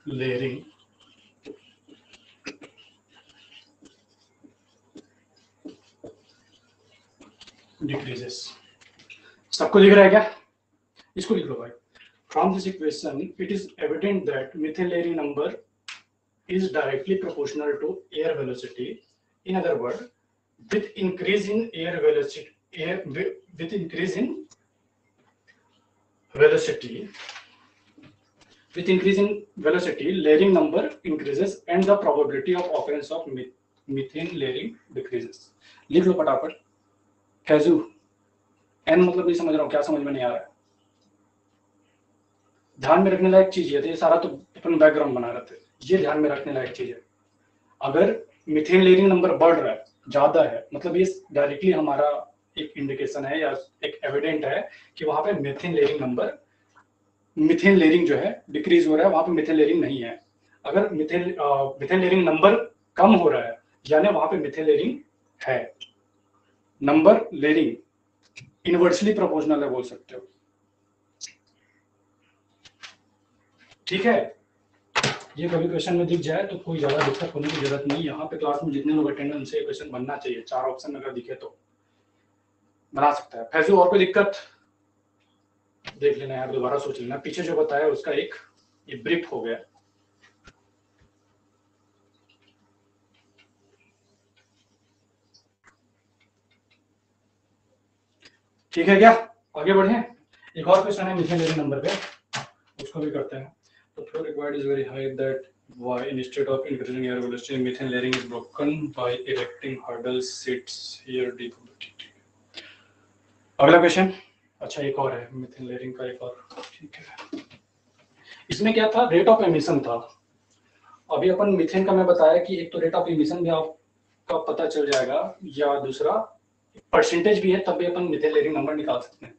layering decreases। सबको दिख रहा है क्या? इसको लिख लो भाई। From this equation, it is evident that methane layering number is directly proportional to air velocity. In other words, with increase in velocity, layering number increases and the probability of occurrence of methane layering decreases। लिख लो फटाफट। कैजू N मतलब नहीं समझ रहा हूँ, क्या समझ में नहीं आ रहा है? ध्यान में रखने लायक चीज है, ये सारा तो अपन बैकग्राउंड बना रहे थे, ये ध्यान में रखने लायक चीज है। अगर मिथेन लेयरिंग नंबर बढ़ रहा है, ज्यादा है, मतलब ये डायरेक्टली हमारा एक इंडिकेशन है या एक एविडेंट है कि वहां पे मिथेन लेयरिंग जो है डिक्रीज हो रहा है, वहां पे मिथेन लेयरिंग नहीं है। अगर मिथेन लेयरिंग नंबर कम हो रहा है यानी वहां पे मिथेन लेयरिंग है। नंबर लेयरिंग इनवर्सली प्रोपोर्शनल है बोल सकते हो। ठीक है, ये कभी क्वेश्चन में दिख जाए तो कोई ज्यादा दिक्कत होने की जरूरत नहीं। यहाँ पे क्लास में जितने लोग अटेंड उनसे ये क्वेश्चन बनना चाहिए, 4 ऑप्शन अगर दिखे तो बना सकता है। फैजू और कोई दिक्कत? देख लेना यार, दोबारा सोच लेना, पीछे जो बताया उसका एक ये ब्रीफ हो गया। ठीक है क्या, आगे बढ़े। एक और क्वेश्चन है मीथेन लेयरिंग नंबर पे, उसको भी करते हैं। तो flow required is very high that why instead of increasing air velocity methane layering is broken by erecting hurdle seats here deep। अगला क्वेश्चन, अच्छा एक और है मीथेन लेयरिंग का एक और, ठीक है। इसमें क्या था, रेट ऑफ एमिशन था। अभी अपन मीथेन का मैं बताया कि एक तो रेट ऑफ एमिशन भी आपका पता चल जाएगा, या दूसरा परसेंटेज भी है, तब भी अपन मीथेन लेयरिंग नंबर निकाल सकते हैं।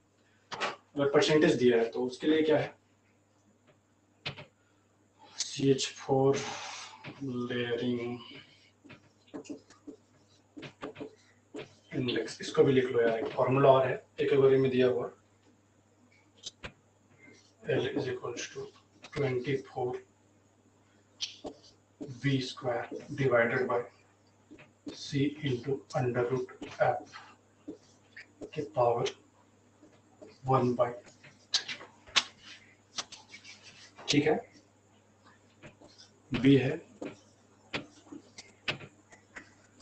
अगर परसेंटेज दिया है तो उसके लिए क्या है, CH4 लेयरिंग इंडेक्स, इसको भी लिख लो यार, एक फॉर्मूला और है एक कैटेगरी में दिया हुआ, L is equals to 24 V square divided by C into under root F के पावर 1/, ठीक है। B है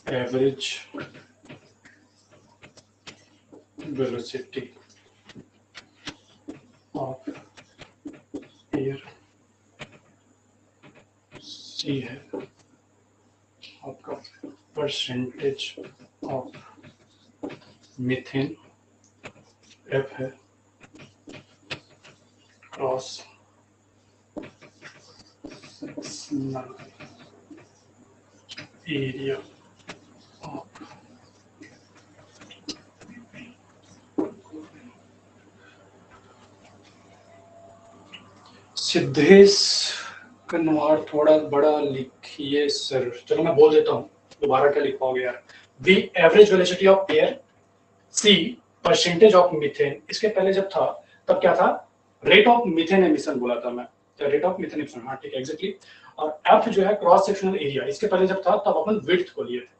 average velocity of air, C है आपका परसेंटेज ऑफ मीथेन, F है cross sectional area of Siddhesh Kanwar, थोड़ा बड़ा लिखिए सर। चलो मैं बोल देता हूँ, दोबारा क्या लिख पाओगे यार। The average velocity of air, C percentage of methane, इसके पहले जब था तब क्या था, रेट ऑफ मीथेन एमिशन बोला था मैं, रेट ऑफ मीथेन एमिशन, हाँ ठीक है एग्जैक्टली। और एफ जो है क्रॉस सेक्शनल एरिया, इसके पहले जब था तब अपन विड्थ को लिए थे।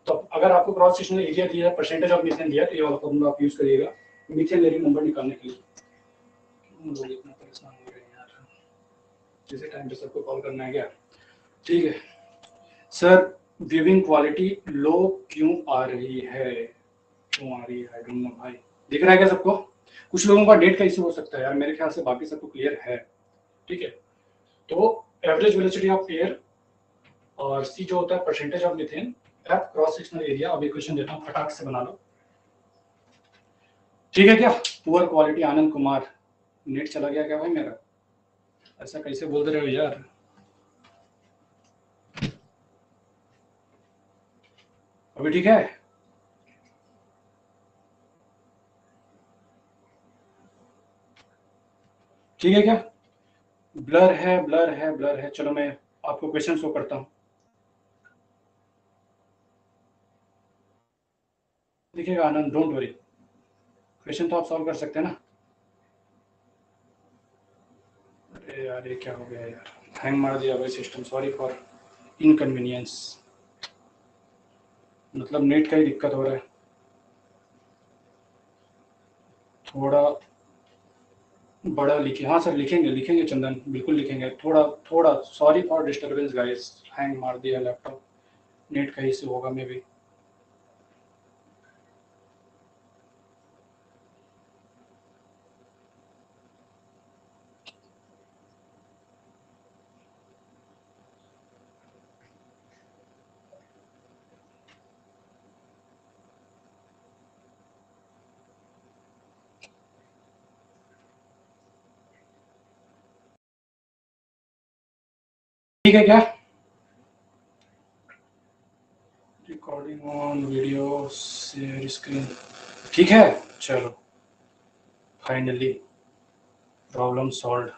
तो अगर आपको क्रॉस सेक्शनल एरिया दिया है, परसेंटेज ऑफ मीथेन दिया, तो ये वाला फॉर्मूला आप यूज करिएगा मीथेन लेयरिंग नंबर निकालने के लिए। लोग इतना परेशान हो रहे हैं यार, किसी टाइम पे सबको कॉल करना है क्या, ठीक है। सर व्यूइंग क्वालिटी लो क्यों आ रही है, क्यों आ रही है, आई डोंट नो भाई। दिख रहा है क्या सबको? कुछ लोगों का डेट का इशू हो सकता है यार, मेरे ख्याल से बाकी सबको क्लियर है, ठीक है। तो एवरेज वेलोसिटी ऑफ एयर और सी जो होता है percentage of methane, F cross sectional area. अब इक्वेशन देता हूं, फटाक से बना लो, ठीक है क्या। Poor quality Anand Kumar, net चला गया क्या भाई मेरा, ऐसा कैसे बोल रहे हो यार। अभी ठीक है, ठीक है क्या। ब्लर है ब्लर है ब्लर है, चलो मैं आपको क्वेश्चन शो करता हूं, देखिएगा आनंद, डोंट वरी, क्वेश्चन तो आप सॉल्व कर सकते हैं ना। अरे यार ये क्या हो गया यार, हैंग मार दिया भाई सिस्टम, सॉरी फॉर इनकन्वीनियंस, मतलब नेट का ही दिक्कत हो रहा है थोड़ा। बड़ा लिखे, हाँ सर लिखेंगे लिखेंगे चंदन, बिल्कुल लिखेंगे, थोड़ा थोड़ा sorry for disturbance guys, hang मार दिया लैपटॉप, नेट का इशू होगा मे बी। ठीक है क्या, recording on video share screen, ठीक है। चलो फाइनली प्रॉब्लम सॉल्व।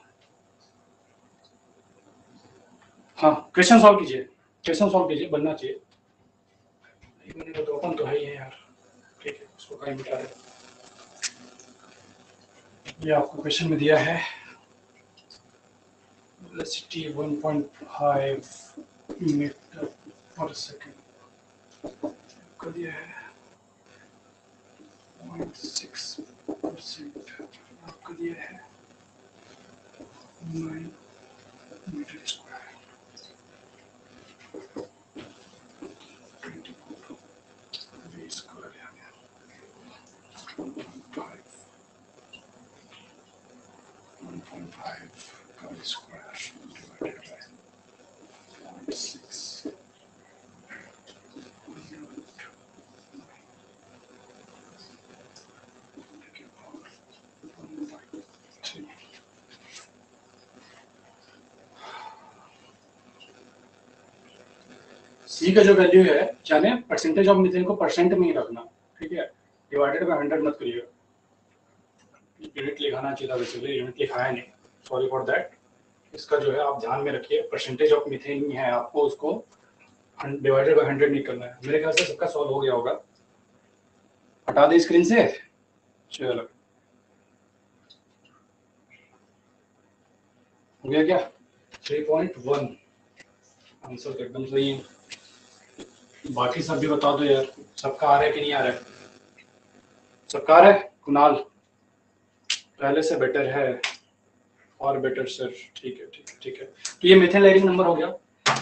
हाँ क्वेश्चन सॉल्व कीजिए, क्वेश्चन सॉल्व कीजिए, बनना चाहिए। एक मिनट तो ओपन तो है ही है यार, ठीक है उसको कहीं मिटा दे। ये आपको क्वेश्चन में दिया है वेलोसिटी 1.5 मीटर पर सेकंड को दिया है, 0.6% आपको दिया है 9 मीटर स्क्वायर, 24 V स्क्वायर आ गया 1.5 सी का जो वैल्यू है यानी परसेंटेज ऑफ मीथेन को परसेंट में ही रखना, ठीक है, डिवाइडेड बाय 100 मत करिएगा, यूनिट लिखाना चाहिए था, वैसे यूनिट लिखाया नहीं, सॉरी फॉर दैट। इसका जो है आप ध्यान में रखिए, परसेंटेज ऑफ मीथेन ही है, आपको उसको डिवाइडेड बाय 100 नहीं करना है। मेरे ख्याल से सबका सॉल्व हो गया होगा, हटा दे स्क्रीन से, चलो हो गया क्या? 3.1 आंसर तो एकदम सही है। बाकी सब भी बता दो यार, सबका आ रहा है कि नहीं आ रहा है? सबका आ रहा है? कुणाल पहले से बेटर है, और बेटर सर, ठीक है ठीक है ठीक है। तो ये मीथेन लेयरिंग नंबर हो गया।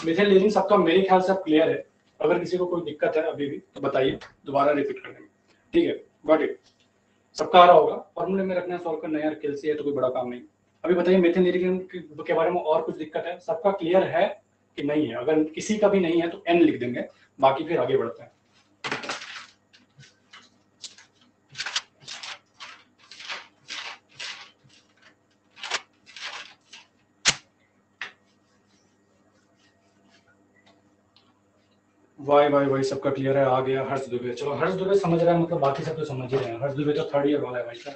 मीथेन लेयरिंग सबका मेरे ख्याल से अब क्लियर है। अगर किसी को कोई दिक्कत है अभी भी तो बताइए, दोबारा रिपीट करने में, ठीक है, गॉट इट। सबका आ रहा होगा, फॉर्मूले में रखना, सॉल्व करना यार, कैलसी है तो कोई बड़ा काम नहीं। अभी बताइए मीथेन लेयरिंग के बारे में और कुछ दिक्कत है? सबका क्लियर है कि नहीं है? अगर किसी का भी नहीं है तो एन लिख देंगे, बाकी फिर आगे बढ़ते हैं। वाई वाई वाई सबका क्लियर है, आ गया हर्ष दुबे। चलो हर्ष दुबे समझ रहा है, मतलब बाकी सब तो समझ ही रहे हैं। हर्ष दुबे तो 3rd ईयर वाला है भाई साहब,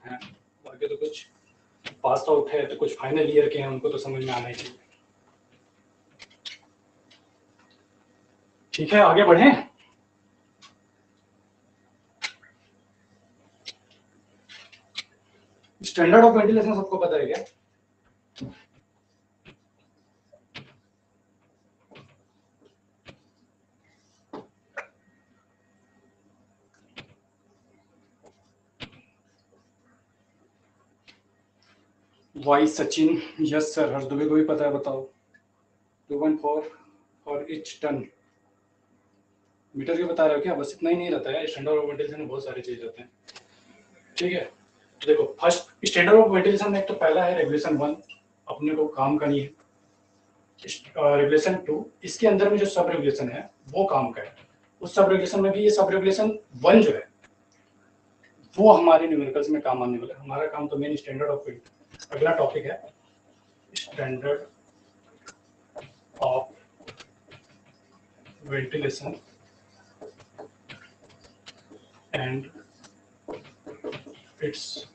है, बाकी तो कुछ पास आउट है तो कुछ फाइनल ईयर के हैं, उनको तो समझ में आना ही चाहिए। ठीक है, आगे बढ़े। स्टैंडर्ड ऑफ वेंटिलेशन सबको पता है क्या? वाई सचिन, यस सर। हर्ष दुबे को भी पता है, बताओ। 2.4 और ईच टन मीटर के बता रहे हो क्या? बस इतना ही नहीं रहता है, स्टैंडर्ड ऑफ वेंटिलेशन में बहुत सारी चीज रहते हैं, ठीक है। तो देखो फर्स्ट स्टैंडर्ड ऑफ वेंटिलेशन में एक तो पहला है रेगुलेशन 1, अपने को काम करनी है। रेगुलेशन 2, इसके अंदर में जो सब रेगुलेशन है वो काम का है। उस सब रेगुलेशन में भी ये सब रेगुलेशन 1 जो है वो हमारे न्यूमेरिकल्स में काम आने वाला है। हमारा काम तो मेन स्टैंडर्ड ऑफ वेंटिलेशन। अगला टॉपिक है standard of ventilation and it's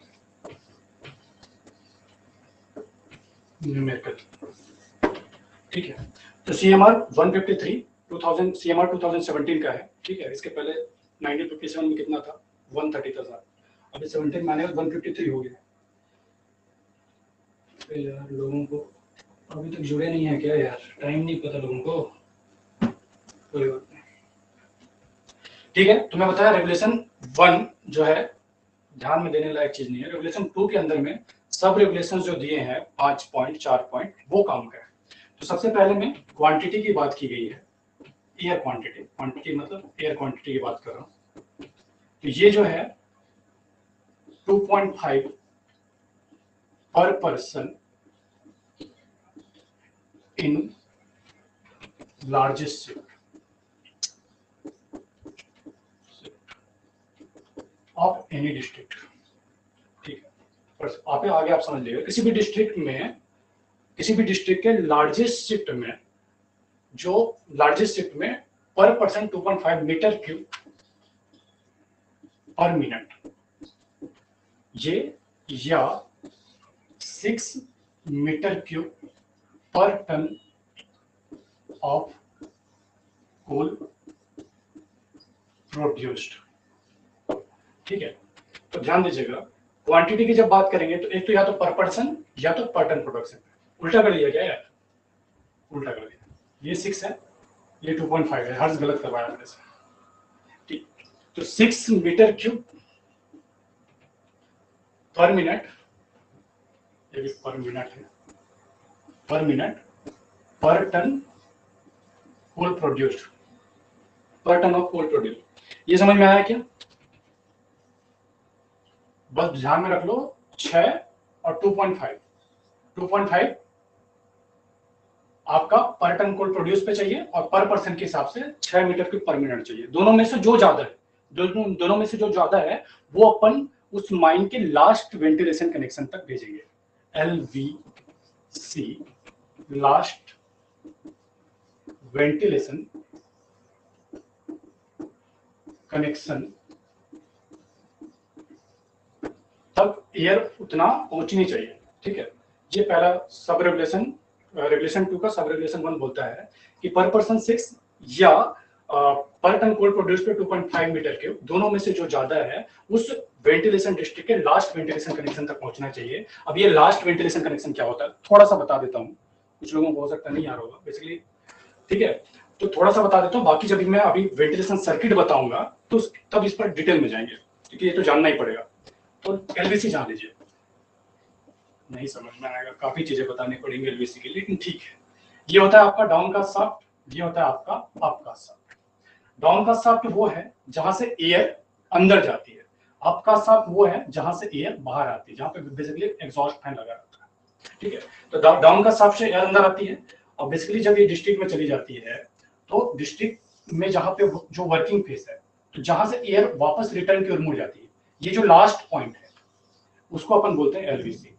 numerical, ठीक है। तो CMR 153 2000 CMR 2017 का है, ठीक है। इसके पहले 1957 में कितना था? 130 था। अभी 17 माने 153 हो गया। तो यार लोगों को अभी तक जुड़े नहीं है क्या यार? टाइम नहीं पता लोगों को, कोई बात नहीं, ठीक है। तो मैं बताया रेगुलेशन 1 जो है ध्यान में देने लायक चीज नहीं है। रेगुलेशन 2 के अंदर में सब रेगुलेशन जो दिए हैं 5 पॉइंट 4 पॉइंट वो काम का है। तो सबसे पहले में क्वांटिटी की बात की गई है, एयर क्वांटिटी, क्वांटिटी मतलब एयर क्वांटिटी की बात कर रहा हूँ। तो ये जो है 2.5 पर person in largest shift of any district, ठीक है। पर आप आगे आप समझ लीजिए, किसी भी डिस्ट्रिक्ट में, किसी भी डिस्ट्रिक्ट के लार्जेस्ट शिफ्ट में, जो लार्जेस्ट शिफ्ट में per person 2.5 metre cube per minute, ये या 6 metre cube per ton of coal produced, ठीक है। तो ध्यान दीजिएगा, क्वांटिटी की जब बात करेंगे तो एक तो या तो पर पर्सन या तो पर टन प्रोडक्शन। उल्टा कर दिया क्या यार? उल्टा कर दिया। ये 6 है, ये 2.5 है, हर्ष गलत करवाया मेरे से, ठीक। तो 6 मीटर क्यूब पर मिनट, ये भी पर मिनट है, पर मिनट पर टन कोल प्रोड्यूस्ड, पर टन ऑफ कोल प्रोड्यूस्ड। ये समझ में आया क्या? बस ध्यान में रख लो 6 और 2.5, 2.5 आपका पर टन कोल प्रोड्यूस पे चाहिए और पर पर्सन के हिसाब से 6 मीटर क्यूब पर मिनट चाहिए। दोनों में से जो ज्यादा है, दोनों में से जो ज्यादा है वो अपन उस माइन के लास्ट वेंटिलेशन कनेक्शन तक भेजेंगे, LVC लास्ट वेंटिलेशन कनेक्शन तब एयर उतना पहुंचनी चाहिए। ठीक है, ये पहला सब रेगुलेशन, रेगुलेशन 2 का सब रेगुलेशन 1 बोलता है कि पर पर्सन 6 या पर टन कोल प्रोड्यूस पे 2.5 मीटर के दोनों में से जो ज्यादा है उस वेंटिलेशन डिस्ट्रिक्ट के लास्ट वेंटिलेशन कनेक्शन तक पहुंचना चाहिए। अब ये लास्ट वेंटिलेशन कनेक्शन क्या होता है थोड़ा सा बता देता हूँ, कुछ लोगों को हो सकता नहीं आ रहा होगा बेसिकली। ठीक है, तो थोड़ा सा बता देता हूँ, बाकी जब मैं अभी वेंटिलेशन सर्किट बताऊंगा तो तब इस पर डिटेल में जाएंगे, क्योंकि ये तो जानना ही पड़ेगा। तो एलवीसी जान लीजिए, नहीं समझ में आएगा, काफी चीजें बतानी पड़ेंगी एलवीसी के लिए, लेकिन ठीक है। ये होता है आपका डाउन का शाफ्ट, ये होता है आपका अप का शाफ्ट। डाउन का शाफ्ट वो है जहां से एयर अंदर जाती है, अप का शाफ्ट वो है जहां से एयर बाहर आती है, जहां पे बेसिकली एग्जॉस्ट फैन लगा रहता है। ठीक है, तो डाउन का शाफ्ट से एयर अंदर आती है और बेसिकली जब ये डिस्ट्रिक्ट में चली जाती है तो डिस्ट्रिक्ट में जहां पे जो वर्किंग फेस है, तो जहां से एयर वापस रिटर्न की ओर मुड़ जाती है, ये जो लास्ट पॉइंट है उसको अपन बोलते हैं एलवीसी।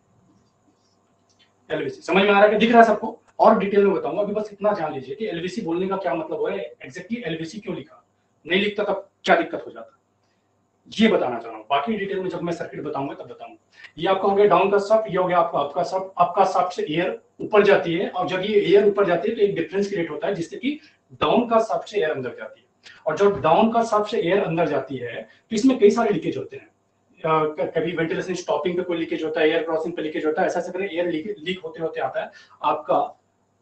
एलवीसी समझ में आ रहा है, दिख रहा है सबको? और डिटेल में बताऊंगा, अभी बस इतना जान लीजिए कि एलवीसी बोलने का क्या मतलब है, एग्जैक्टली एलवीसी क्यों लिखा, नहीं लिखता तब क्या दिक्कत हो जाता, ये बताना चाह रहा हूँ। बाकी डिटेल में जब मैं सर्किट बताऊंगा तब बताऊंगा। ये आपका हो गया डाउन का शाफ्ट, ये हो गया आपका अप का शाफ्ट। अप का शाफ्ट से एयर ऊपर जाती है और जब ये एयर ऊपर जाती है तो एक डिफरेंस क्रिएट होता है जिससे कि डाउन का शाफ्ट से एयर अंदर जाती है। और जब डाउन का शाफ्ट से एयर अंदर जाती है तो इसमें कई सारे लीकेज होते हैं। कभी वेंटिलेशन स्टॉपिंग पे कोई लीकेज होता है, एयर क्रॉसिंग पे लीकेज होता है, ऐसा ऐसा एयर लीक होते होते आता है आपका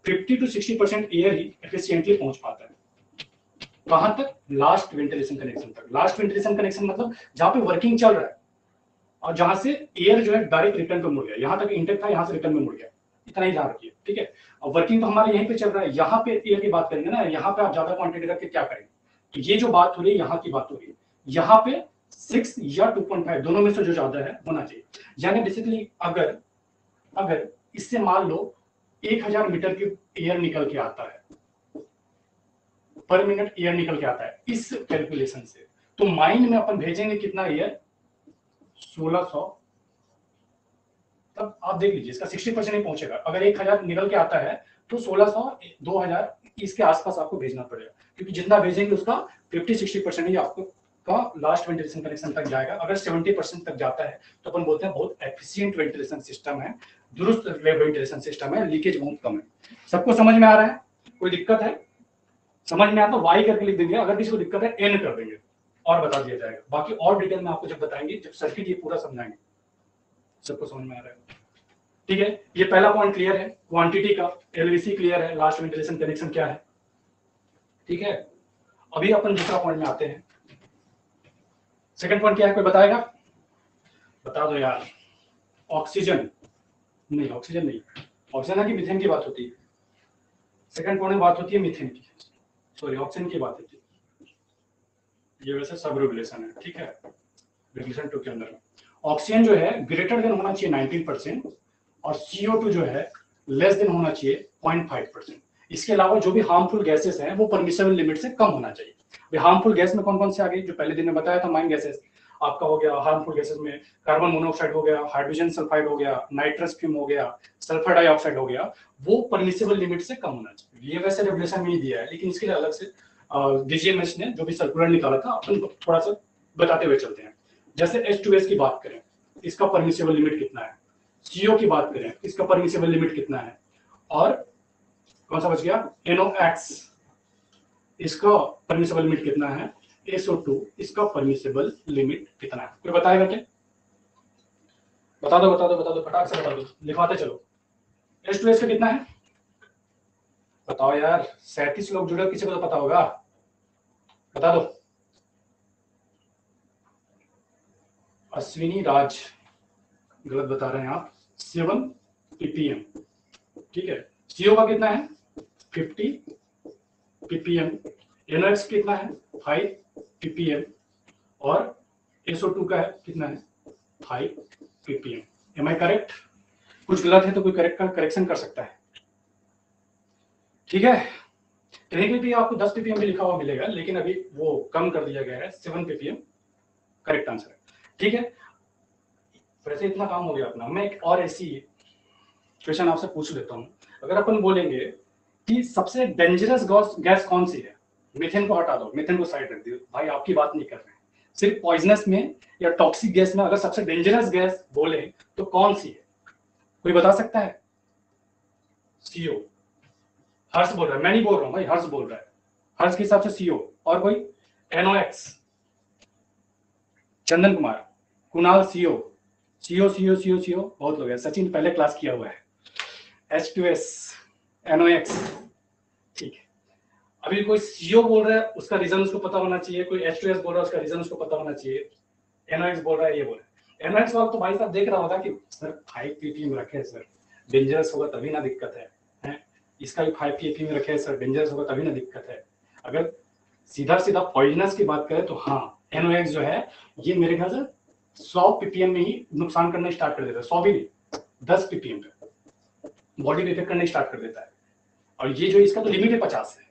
50 to 60% एयर ही एफिशिएंटली पहुंच पाता है। कहां तक? लास्ट वेंटिलेशन कनेक्शन तक। लास्ट वेंटिलेशन कनेक्शन मतलब जहां पे वर्किंग चल रहा है और जहां से एयर जो है डायरेक्ट रिटर्न पे मुड़ गया, यहां तक इंटेक्ट था, यहां से रिटर्न में मुड़ गया, इतना ही ध्यान रखिए। ठीक है, और वर्किंग तो हमारे यहीं पे चल रहा है, यहाँ पे एयर की बात करेंगे ना, यहाँ पे आप ज्यादा क्वांटिटी रख के क्या करेंगे, तो ये जो बात हो रही है यहाँ की बात हो रही है, यहाँ पे 6 या 2.5 दोनों में से जो ज्यादा है होना चाहिए। यानी बेसिकली अगर अगर इससे मान लो 1000 मीटर की एयर निकल के आता है, पर मिनट एयर निकल के आता है इस कैलकुलेशन से, तो माइन में अपन भेजेंगे कितना एयर, 1600। तब आप देख लीजिए इसका 60% नहीं पहुंचेगा। अगर 1000 निकल के आता है तो 1600 2000 इसके आसपास आपको भेजना पड़ेगा, क्योंकि जितना भेजेंगे उसका 50-60% ही आपको का लास्ट वेंटिलेशन कनेक्शन तक जाएगा। अगर 70% तक जाता है तो अपन बोलते हैं बहुत एफिशिएंट वेंटिलेशन सिस्टम है, दुरुस्त वेंटिलेशन सिस्टम है, लीकेज बहुत कम है। सबको समझ में आ रहा है? कोई दिक्कत है? समझ में आता है वाई करके लिख देंगे, अगर किसी को दिक्कत है एन कर देंगे और बता दिया जाएगा। बाकी और डिटेल में आपको जब बताएंगे, जब सर्किट ये पूरा समझाएंगे। सबको समझ में आ रहा है? ठीक है, ये पहला पॉइंट क्लियर है क्वांटिटी का, एलवीसी क्लियर है, लास्ट वेंटिलेशन कनेक्शन क्या है। ठीक है, अभी अपन दूसरा पॉइंट में आते हैं। सेकंड पॉइंट क्या है, कोई बताएगा? बता दो यार। ऑक्सीजन नहीं, ऑक्सीजन नहीं, ऑक्सीजन की मीथेन की बात होती है। सेकंड पॉइंट में बात होती है मीथेन की, सॉरी ऑक्सीजन की बात होती है। ये वैसे सब रेगुलेशन है। ठीक है, रेगुलेशन 2 के अंदर ऑक्सीजन जो है ग्रेटर देन होना चाहिए 19% और CO2 जो है लेस देन होना चाहिए 0.5%। इसके अलावा जो भी हार्मफुल गैसेस हैं वो परमिसेबल लिमिट से कम होना चाहिए। हार्मफुल गैस में कौन कौन से आ गए, जो पहले दिन में बताया था, माइन गैसेस आपका हो गया। हार्मफुल गैसेस में कार्बन मोनोऑक्साइड हो गया, हाइड्रोजन सल्फाइड हो गया, नाइट्रस फ्यूम हो गया, सल्फर डाइऑक्साइड हो गया, वो परमिसेबल लिमिट से कम होना चाहिए। ये वैसे रेगुलेशन में ही दिया है, लेकिन इसके लिए अलग से डीजीएमएस ने जो भी सर्कुलर निकाला था अपन थोड़ा सा बताते हुए चलते हैं। जैसे H2S की बात करें, इसका परमिसेबल लिमिट कितना है, CO की बात करें, इसका परमिसेबल लिमिट कितना है, और कौन सा बच गया, NOx, इसका परमिसेबल लिमिट कितना है, SO2, इसका परमिसेबल लिमिट कितना है। कोई बताएगा क्या? बता दो बता दो बता दो, फटाक से बता दो, लिखवाते चलो। H2S का कितना है बताओ यार, 37 लोग जुड़े, किसी को तो पता होगा, बता दो। अश्विनी राज गलत बता रहे हैं आप, 7 ppm। ठीक है, CO का कितना है 50 ppm, NOx कितना है 5 ppm और SO2 का है कितना है 5 ppm। एम आई करेक्ट? कुछ गलत है तो कोई करेक्शन कर सकता है। ठीक है, कहीं भी आपको 10 ppm भी लिखा हुआ मिलेगा, लेकिन अभी वो कम कर दिया गया है, 7 ppm करेक्ट आंसर है। ठीक है, वैसे इतना काम हो गया अपना। मैं एक और ऐसी क्वेश्चन आपसे पूछ लेता हूं। अगर अपन बोलेंगे कि सबसे डेंजरस गैस कौन सी है। मीथेन को हटा दो, मीथेन को साइड रख दियो, भाई आपकी बात नहीं कर रहे हैं। सिर्फ पॉइजनस में या टॉक्सिक गैस में अगर सबसे डेंजरस गैस बोले तो कौन सी है, कोई बता सकता है? सीओ। हर्ष बोल रहा है, मैं नहीं बोल रहा हूं भाई, हर्ष बोल रहा है। हर्ष के हिसाब से सीओ। और कोई? NOx. Chandan Kumar, Kunal CO. CO CO CO CO बहुत लोग हैं, सचिन पहले क्लास किया हुआ है। H2S, NOx, ठीक है। अभी कोई सीओ बोल रहा है, उसका रीजन उसको पता होना चाहिए। कोई H2S बोल रहा है, उसका रीजन उसको पता होना चाहिए। NOx बोल रहा है, ये बोल रहा है। NOx वाला तो भाई साहब देख रहा होगा कि सर 5 ppm रखे सर, डेंजरस होगा तभी ना दिक्कत है, हैं? इसका भी 5 ppm रखे सर, डेंजरस होगा तभी ना दिक्कत है। अगर सीधा सीधा पॉइजनस की बात करें तो हाँ, NOx जो है ये मेरे ख्याल से 100 ppm में ही नुकसान करना स्टार्ट कर देता है। 100 भी नहीं, 10 ppm पे बॉडी में इफेक्ट करना स्टार्ट कर देता है। और ये जो इसका तो लिमिट है 50 है।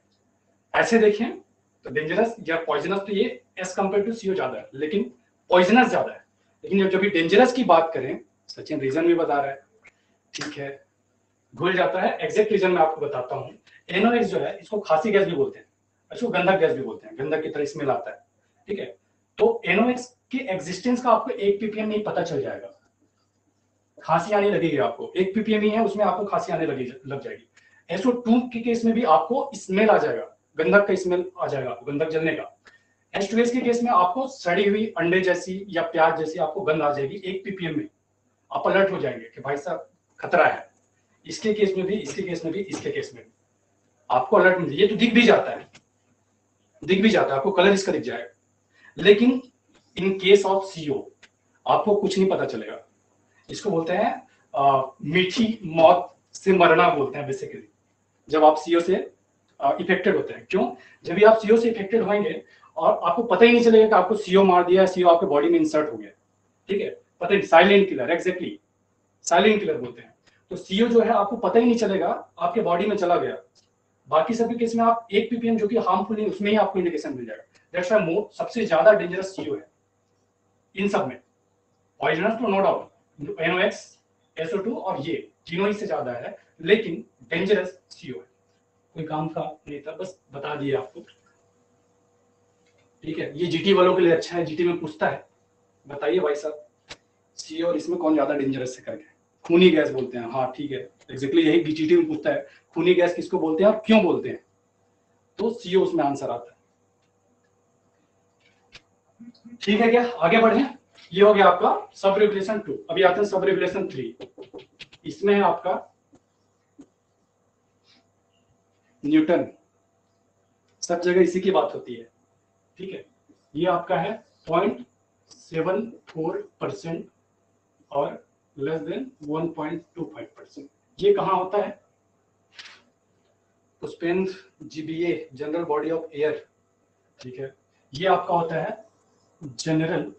ऐसे देखें तो डेंजरस या पॉइजनस तो ये एज कंपेयर टू सीओ ज्यादा है, लेकिन पॉइजनस ज्यादा है। लेकिन जब भी डेंजरस की बात करें, सचिन रीजन भी बता रहा है, ठीक है, भूल जाता है। एग्जैक्ट रीजन मैं आपको बताता हूँ। NOx जो है इसको खांसी गैस भी बोलते हैं, इसको गंधक गैस भी बोलते हैं, गंधक की तरह स्मेल आता है, ठीक है। तो NOx के एग्जिस्टेंस का आपको 1 ppm नहीं पता चल जाएगा, खांसी आने लगेगी आपको। 1 ppm ही है, उसमें आपको खांसी आने लग जाएगी। SO2 के केस में भी आपको स्मेल आ जाएगा, गंधक का स्मेल आ जाएगा आपको, गंधक जलने का। H2S के केस में आपको सड़ी हुई अंडे जैसी या प्याज जैसी आपको गंध आ जाएगी 1 ppm में। आप अलर्ट हो जाएंगे कि भाई साहब खतरा है। इसके केस में भी, इसके केस में भी, इसके केस में भी आपको अलर्ट मिल, ये तो दिख भी जाता है, दिख भी जाता है आपको, कलर इसका दिख जाएगा। लेकिन इन केस ऑफ सीओ आपको कुछ नहीं पता चलेगा। इसको बोलते हैं मीठी मौत से मरना बोलते हैं बेसिकली, जब आप सीओ से इफेक्टेड होते हैं। क्यों? जब भी आप सीओ से इफेक्टेड होंगे और आपको पता ही नहीं चलेगा कि आपको सीओ मार दिया, सीओ आपके बॉडी में इंसर्ट हो गया, ठीक है, पता नहीं, silent killer, exactly silent killer बोलते हैं। तो सीओ जो है आपको पता ही नहीं चलेगा आपके बॉडी में चला गया। बाकी सभी केस में आप 1 ppm जो कि हार्मफुल नहीं, उसमें ही आपको इंडिकेशन मिल जाएगा। दैट्स व्हाई सबसे ज्यादा डेंजरस सीओ है इन सब में। पॉइजनस तो नो डाउट, NOx, SO2 और ये तीनों ही से ज्यादा है, लेकिन डेंजरस सीओ है। कोई काम का नहीं था, बस बता दिए आपको, ठीक है। ये जीटी वालों के लिए अच्छा है, जीटी में पूछता है बताइए भाई साहब सीओ और इसमें कौन ज्यादा डेंजरस है करके। खूनी गैस बोलते हैं, हाँ ठीक है, एग्जैक्टली यही जीटी में पूछता है, खूनी गैस किसको बोलते हैं और क्यों बोलते हैं, तो सीओ उसमें आंसर आता है। ठीक है क्या, आगे बढ़े। ये हो गया आपका सब रेगुलेशन 2। अभी आते हैं सब रेगुलेशन 3। इसमें है आपका न्यूटन, सब जगह इसी की बात होती है, ठीक है। ये आपका है 0.74% और लेस देन 1.25%। ये कहाँ होता है? Pushpendra, GBA, general body of air, ठीक है। ये आपका होता है general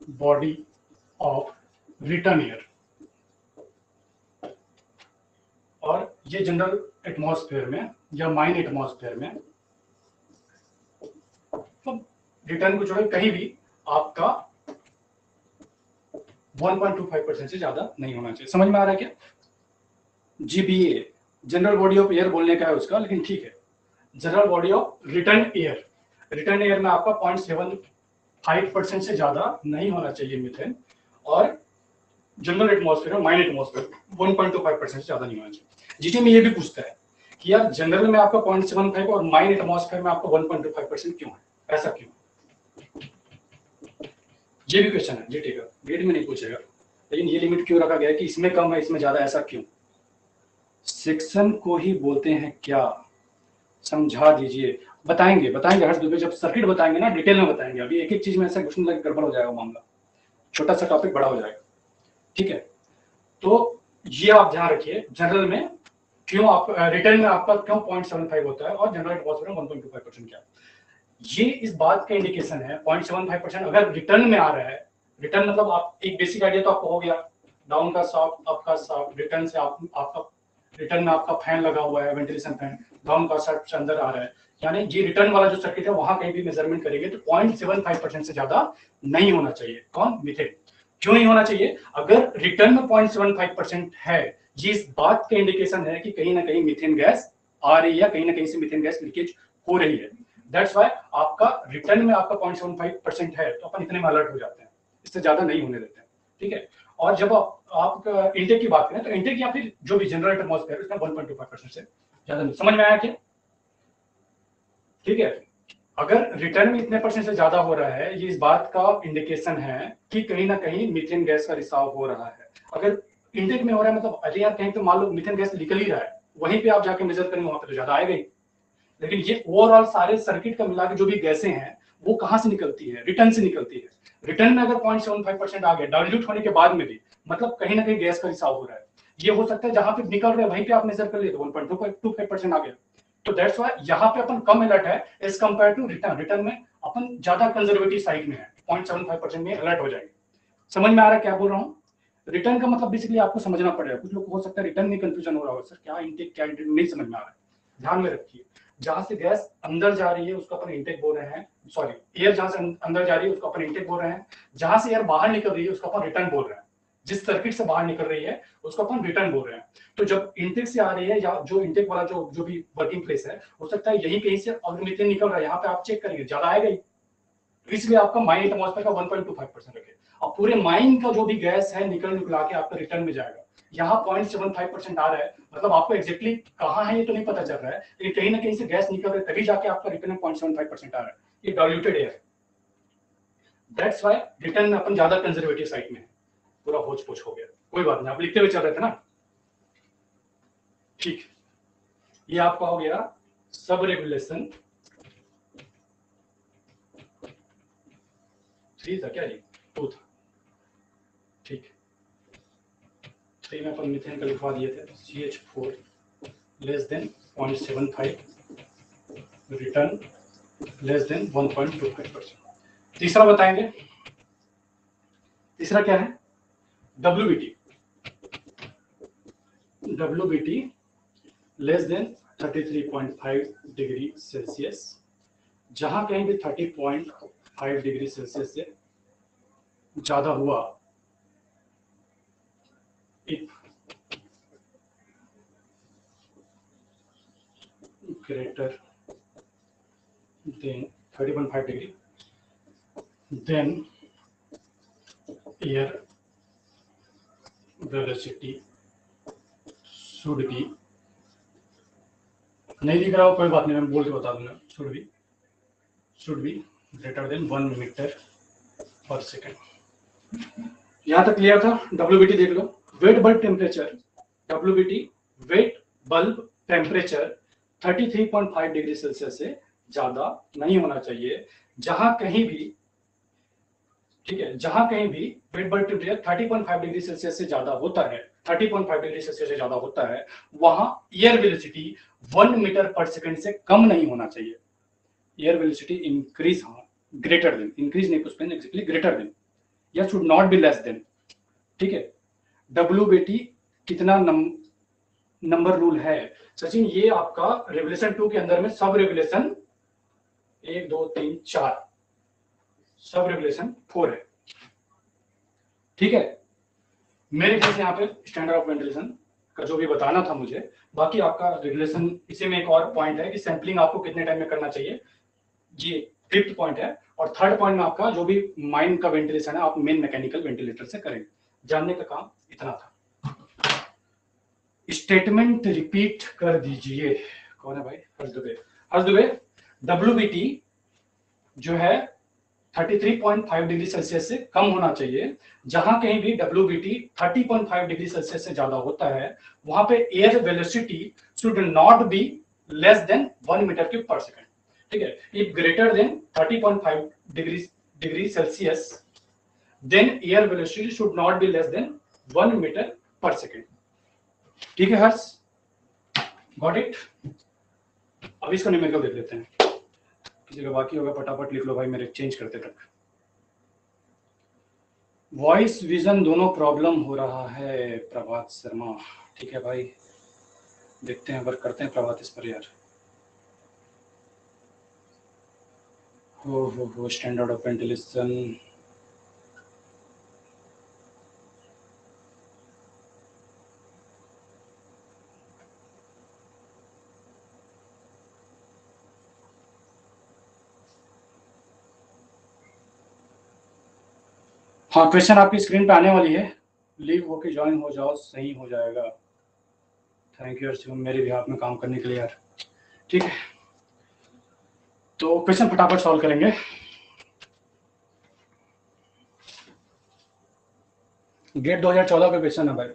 body of return air, और ये जनरल एटमॉस्फेयर में या माइन एटमॉस्फेयर में, तो रिटर्न को छोड़े कहीं भी आपका 1.25% से ज्यादा नहीं होना चाहिए। समझ में आ रहा है क्या? GBA general body of air बोलने का है उसका, लेकिन ठीक है, general body of return air, return air में आपका 0.75% से ज्यादा नहीं होना चाहिए मीथेन, और जनरल एटमॉस्फेयर और माइन एटमॉस्फेयर 1.25% से ज्यादा नहीं होना चाहिए। जीटी में ये भी पूछता है कि यार जनरल में आपका 0.75 और माइन एटमॉस्फेयर में आपका 1.25% क्यों है, ऐसा क्यों? ये भी क्वेश्चन है जीटी का, गेट में नहीं पूछेगा, लेकिन ये लिमिट क्यों रखा गया है कि इसमें कम है इसमें ज्यादा, ऐसा क्यों? सेक्शन को ही बोलते हैं क्या, समझा दीजिए। बताएंगे बताएंगे हर्ष दुबे, जब सर्किट बताएंगे ना डिटेल में बताएंगे। अभी एक एक चीज में ऐसा घुसने लगे गड़बड़ हो जाएगा मामला, छोटा सा टॉपिक बड़ा हो जाएगा, ठीक है। तो ये आप ध्यान रखिए, जनरल में क्यों आप, रिटर्न में आपका क्यों 0.75 होता है और जनरल एटमॉस्फेयर में 1.25% क्या है। ये इस बात का इंडिकेशन है 0.75% अगर रिटर्न में आ रहा है। रिटर्न मतलब आप एक बेसिक आइडिया तो आपको हो गया, डाउन का शाफ्ट, अप का शाफ्ट, रिटर्न से आपका रिटर्न में आपका फैन लगा हुआ है, वेंटिलेशन फैन, डाउन का शाफ्ट से अंदर आ रहा है, यानी ये रिटर्न वाला जो सर्किट है वहां कहीं भी मेजरमेंट करेंगे तो 0.75% से ज्यादा नहीं होना चाहिए। कौन? मीथेन। क्यों नहीं होना चाहिए? अगर रिटर्न में 0.75% है ये इस बात का इंडिकेशन है कि कहीं ना कहीं मीथेन गैस आ रही है, कहीं ना कहीं से मीथेन गैस लीकेज हो रही है। दैट्स वाई आपका रिटर्न में आपका 0.75% है तो अपन इतने में अलर्ट हो जाते हैं, इससे ज्यादा नहीं होने देते हैं, ठीक है। और जब आप इंटेक की बात करें तो इंटेक या फिर जो भी जनरल एटमॉस्फेयर उसमें 1.25% से ज्यादा नहीं। समझ में आया क्या? ठीक है। अगर रिटर्न में इतने परसेंट से ज्यादा हो रहा है, ये इस बात का इंडिकेशन है कि कहीं ना कहीं मीथेन गैस का रिसाव हो रहा है। अगर इंटेक में हो रहा है मतलब अरे यार कहीं तो मान लो मीथेन गैस निकल ही रहा है, वहीं पे आप जाके मेजर करेंगे वहां पे तो ज्यादा आएगा ही। लेकिन ये ओवरऑल सारे सर्किट का मिला के जो भी गैसें हैं वो कहां से निकलती है? रिटर्न से निकलती है। रिटर्न में अगर 0.75% आ गया डाइल्यूट होने के बाद में भी, मतलब कहीं ना कहीं गैस का रिसाव हो रहा है। ये हो सकता है जहां पे निकल रहे हैं वहीं पे आप मेजर कर लिए तो 1.25% आ गया। तो दैट्स व्हाई यहाँ पे अपन कम अलर्ट है as compared to return. Return में अपन ज्यादा कंजर्वेटिव साइड में है, 0.75% में अलर्ट हो जाएंगे। समझ में आ रहा है क्या बोल रहा हूँ? रिटर्न का मतलब बेसिकली आपको समझना पड़ेगा। कुछ लोग हो सकता है रिटर्न में कंफ्यूजन हो रहा हो, सर क्या इंटेक क्या इंटेक नहीं समझ में आ रहा है। ध्यान में रखिए, जहां से गैस अंदर जा रही है उसको अपन इंटेक बोल रहे हैं, सॉरी एयर जहां से अंदर जा रही है उसको अपन इंटेक बोल रहे हैं, जहां से एयर बाहर निकल रही है उसको अपन रिटर्न बोल रहे हैं। जिस सर्किट से बाहर निकल रही है उसको अपन रिटर्न बोल रहे हैं। तो जब इंटेक से आ रही है या जो इंटेक वाला जो भी वर्किंग प्लेस है, हो सकता है यही कहीं से अगर मीथेन निकल रहा है, यहाँ पे आप चेक करेंगे ज्यादा आएगा ही। इसलिए आपका माइन एटमॉस्फेयर का 1.25% रखे। अब पूरे माइन का जो भी गैस है निकला के आपका रिटर्न में जाएगा। यहाँ 0.75% आ रहा है, मतलब आपको एग्जैक्टली कहाँ है ये तो नहीं पता चल रहा है, लेकिन कहीं ना कहीं से गैस निकल रहा है तभी जाके आपका रिटर्न में 0.75% आ रहा है। ये diluted air. That's why return में अपन ज्यादा कंजर्वेटिव साइड में है। पूरा होच पोच हो गया, कोई बात नहीं, आप लिखते हुए चल रहे थे ना। ठीक, ये आपका हो गया सब रेगुलेशन 3 था क्या जी? 2 था, ठीक। 3 में अपन मीथेन का लिखवा दिए थे, CH4 less than 0.75, return less than 1.25%। तीसरा बताएंगे, तीसरा क्या है? WBT। WBT less than 33.5 degree Celsius. जहां कहीं भी 30.5 डिग्री सेल्सियस से ज्यादा हुआ, if greater than 30.5 degree, then air velocity should be, नहीं लिख रहा हो कोई बात नहीं, मैं बोल के बता दूंगा, should be greater than 1 metre per second. यहां तक क्लियर था? WBT देख लो। Wet bulb temperature, WBT wet bulb temperature 33.5 degree Celsius से ज्यादा नहीं होना चाहिए। जहां कहीं भी, ठीक है, जहां कहीं भी wait bulb temperature 30.5 degree Celsius से ज्यादा होता है, 30.5 डिग्री सेल्सियस से ज्यादा होता है, वहां air velocity 1 metre per second से कम नहीं होना चाहिए। एयर वेलोसिटी इंक्रीज, हाँ ग्रेटर देन, इंक्रीज नहीं कुछ एग्जैक्टली ग्रेटर देन, या should not be less then, ठीक है। WBT कितना नंबर रूल है सचिन? ये आपका रेगुलेशन 2 के अंदर में सब रेगुलेशन 1 2 3 4, सब रेगुलेशन 4 है, ठीक है। मेरे ख्याल से यहाँ पे स्टैंडर्ड ऑफ वेंटिलेशन का जो भी बताना था मुझे, बाकी आपका रेगुलेशन, इसी में एक और पॉइंट है कि सैंपलिंग आपको कितने टाइम में करना चाहिए, ये 5th पॉइंट है। और 3rd पॉइंट में आपका जो भी माइन का वेंटिलेशन है आप मेन मैकेनिकल वेंटिलेटर से करेंगे। जानने का काम इतना था। स्टेटमेंट रिपीट कर दीजिए। कौन है भाई? हर्ष दुबे। हर्ष दुबे, WBT जो है 33.5 डिग्री सेल्सियस से कम होना चाहिए। जहां कहीं भी WBT 30.5 डिग्री सेल्सियस से ज्यादा होता है, वहां पे air velocity should not be less than 1 metre cube per second, ठीक है। If greater than 30.5 degree Celsius, then air velocity should not be less than 1 metre per second, ठीक है हर्ष? Got it? अब इसको न्यूमेरिकल देख लेते हैं। किसी का बाकी होगा फटाफट लिख लो भाई, मेरे चेंज करते तक। वॉइस विजन दोनों प्रॉब्लम हो रहा है प्रभात शर्मा, ठीक है भाई, देखते हैं वर्क करते हैं प्रभात इस पर यार। हो स्टैंडर्ड ऑफ वेंटिलेशन, हाँ, क्वेश्चन आपकी स्क्रीन पे आने वाली है। लीव होके ज्वाइन हो जाओ, सही हो जाएगा। थैंक यू अर्शिवम, मेरे भी हाथ में काम करने के लिए यार। ठीक है, तो क्वेश्चन फटाफट सॉल्व करेंगे। गेट 2014 का क्वेश्चन है भाई।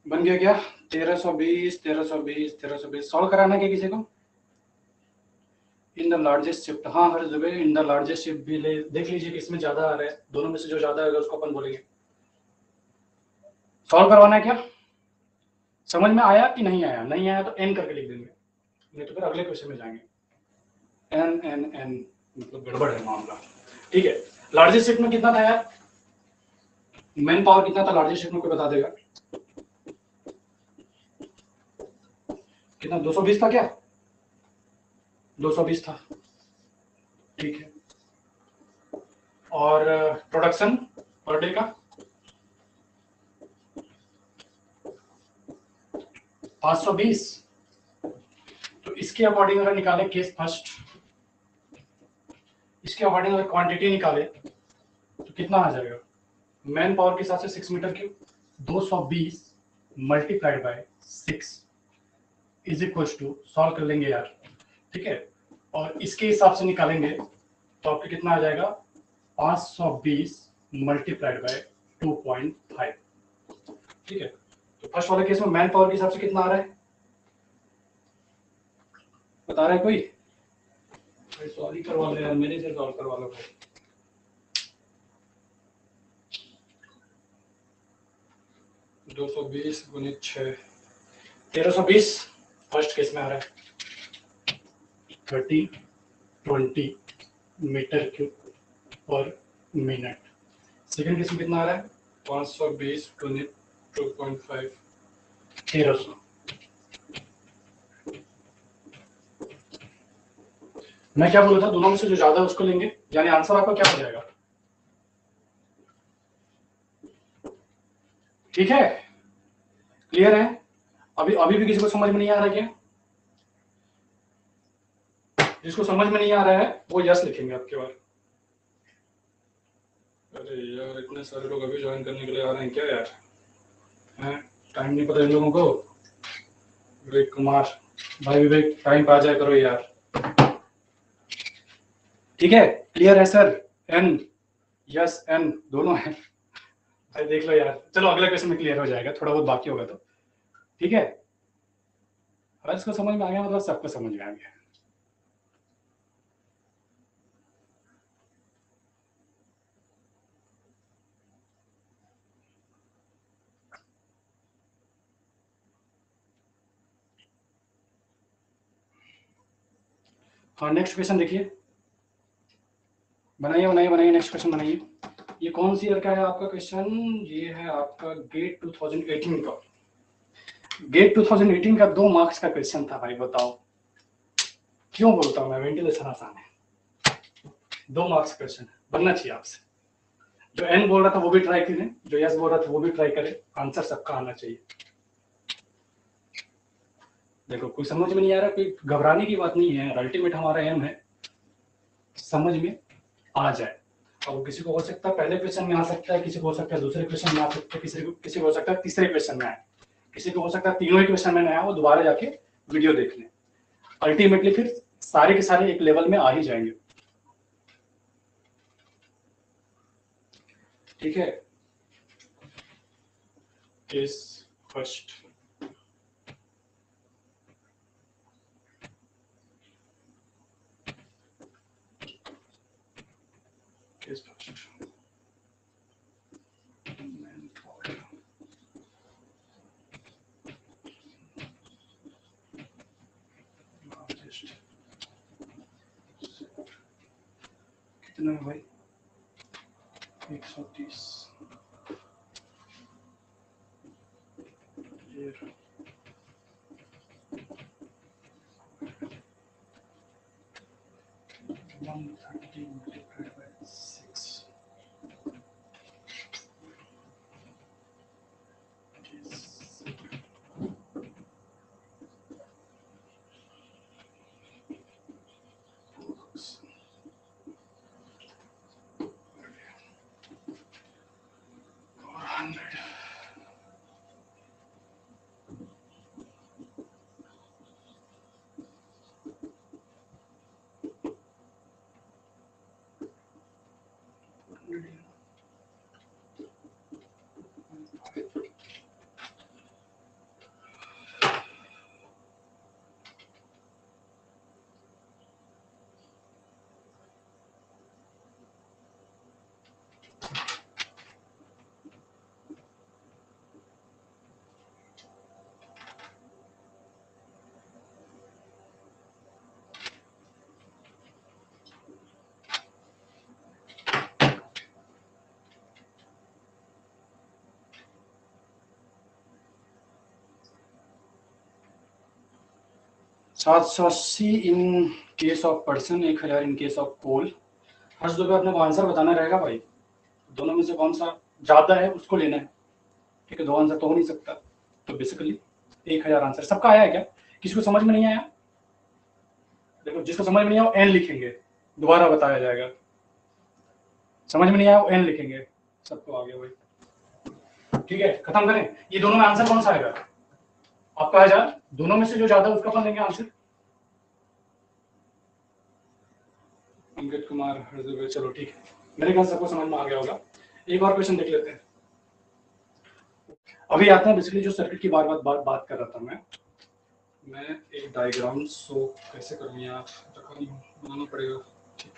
बन गया क्या? 1320, 1320, 1320 सॉल्व कराना क्या किसी को? इन द लार्जेस्ट शिफ्ट, हाँ हर जगह इन द लार्जेस्ट शिफ्ट भी ले देख लीजिए कि इसमें ज्यादा आ रहा है, दोनों में से जो ज्यादा आएगा उसको अपन बोलेंगे। सॉल्व करवाना है क्या? समझ में आया कि नहीं आया? नहीं आया तो एन करके लिख देंगे, नहीं तो फिर अगले क्वेश्चन में जाएंगे। एन एन एन मतलब गड़बड़ है मामला। ठीक है, लार्जेस्ट शिफ्ट में कितना था यार? मैन पावर कितना था लार्जेस्ट शिफ्ट में, कोई बता देगा? कितना? 220 था क्या? 220 था, ठीक है। और प्रोडक्शन पर डे का 520। तो इसके अकॉर्डिंग अगर निकाले केस फर्स्ट, इसके अकॉर्डिंग अगर क्वांटिटी निकाले तो कितना आ जाएगा? मैन पावर के हिसाब से 6 metre cube, 220 multiplied by 6 is equal to, solve कर लेंगे यार, ठीक है। और इसके हिसाब से निकालेंगे तो आपको कितना आ जाएगा? 520 मल्टीप्लाइड बाय 2.5, ठीक है। तो फर्स्ट वाले केस में मैन पावर के हिसाब से कितना आ रहा है, बता रहा है कोई? भाई सॉल्व ही करवा लो यार, मेरे से सॉल्व करवा लो भाई। दो सौ बीस गुणित 6, 1320 फर्स्ट केस में आ रहा है 30 20 metre cube per minute. Second case में कितना आ रहा है? 520 गुणित 2.5, 1300। मैं क्या बोला था, दोनों में से जो ज्यादा है उसको लेंगे, यानी आंसर आपका क्या हो जाएगा? ठीक है, क्लियर है? अभी अभी भी किसी को समझ में नहीं आ रहा क्या? जिसको समझ में नहीं आ रहा है वो यस लिखेंगे आपके बार। अरे यार इतने सारे लोग अभी ज्वाइन करने के लिए आ रहे हैं क्या यार? हैं, टाइम नहीं पता इन लोगों को। विवेक कुमार, भाई विवेक टाइम पे आ जाया करो यार। ठीक है, क्लियर है सर? एन, यस एन दोनों है। भाई देख लो यार, चलो अगले क्वेश्चन में क्लियर हो जाएगा, थोड़ा बहुत बाकी होगा तो। ठीक है, अगर इसको समझ में आ गया मतलब सबको समझ में आ गया। हाँ नेक्स्ट क्वेश्चन देखिए, बनाइए बनाइए बनाइए, नेक्स्ट क्वेश्चन बनाइए। ये कौन सी ईयर का है आपका क्वेश्चन? ये है आपका गेट 2018 का। गेट 2018 का 2 मार्क्स का क्वेश्चन था भाई, बताओ क्यों बोलता हूँ मैं वेंटिलेशन आसान है। 2 मार्क्स क्वेश्चन बनना चाहिए आपसे। जो एन बोल रहा था वो भी ट्राई करें, जो यस बोल रहा था वो भी ट्राई करें, आंसर सबका आना चाहिए। देखो कोई समझ में नहीं आ रहा, कोई घबराने की बात नहीं है, अल्टीमेट हमारा एम है समझ में आ जाए। अब किसी को हो सकता है पहले क्वेश्चन में आ सकता है, किसी को हो सकता है दूसरे क्वेश्चन में आ सकता है, किसी को हो सकता है तीसरे क्वेश्चन में आए, किसी को हो सकता है तीनों ही क्वेश्चन में आया, वो दोबारा जाके वीडियो देख लें। अल्टीमेटली फिर सारे के सारे एक लेवल में आ ही जाएंगे। ठीक है, केस फर्स्ट। केस फर्स्ट कितना है भाई? 130 130 multiplied by 6 400। $780 in case of person, 1000 in case of poll. Harsh Dubey अपने को आंसर बताना रहेगा भाई, दोनों में से कौन सा ज्यादा है उसको लेना है। ठीक है, 2 आंसर तो हो नहीं सकता, तो बेसिकली 1000 आंसर। सबका आया है क्या? किसी को समझ में नहीं आया? देखो जिसको समझ में नहीं आया वो एन लिखेंगे, दोबारा बताया जाएगा। समझ में नहीं आया वो एन लिखेंगे। सबको आ गया भाई? ठीक है, खत्म करें। ये दोनों में आंसर कौन सा आएगा? आपका 1000, दोनों में से जो ज्यादा उसका अपन लेंगे आंसर। अंकित कुमार हरदुबे, चलो ठीक है, मेरे ख्याल सबको समझ में आ गया होगा। एक और क्वेश्चन देख लेते हैं। अभी आते हैं बेसिकली जो सर्किट की बात कर रहा था मैं एक डायग्राम शो कैसे करूँ यार, बनाना पड़ेगा। ठीक,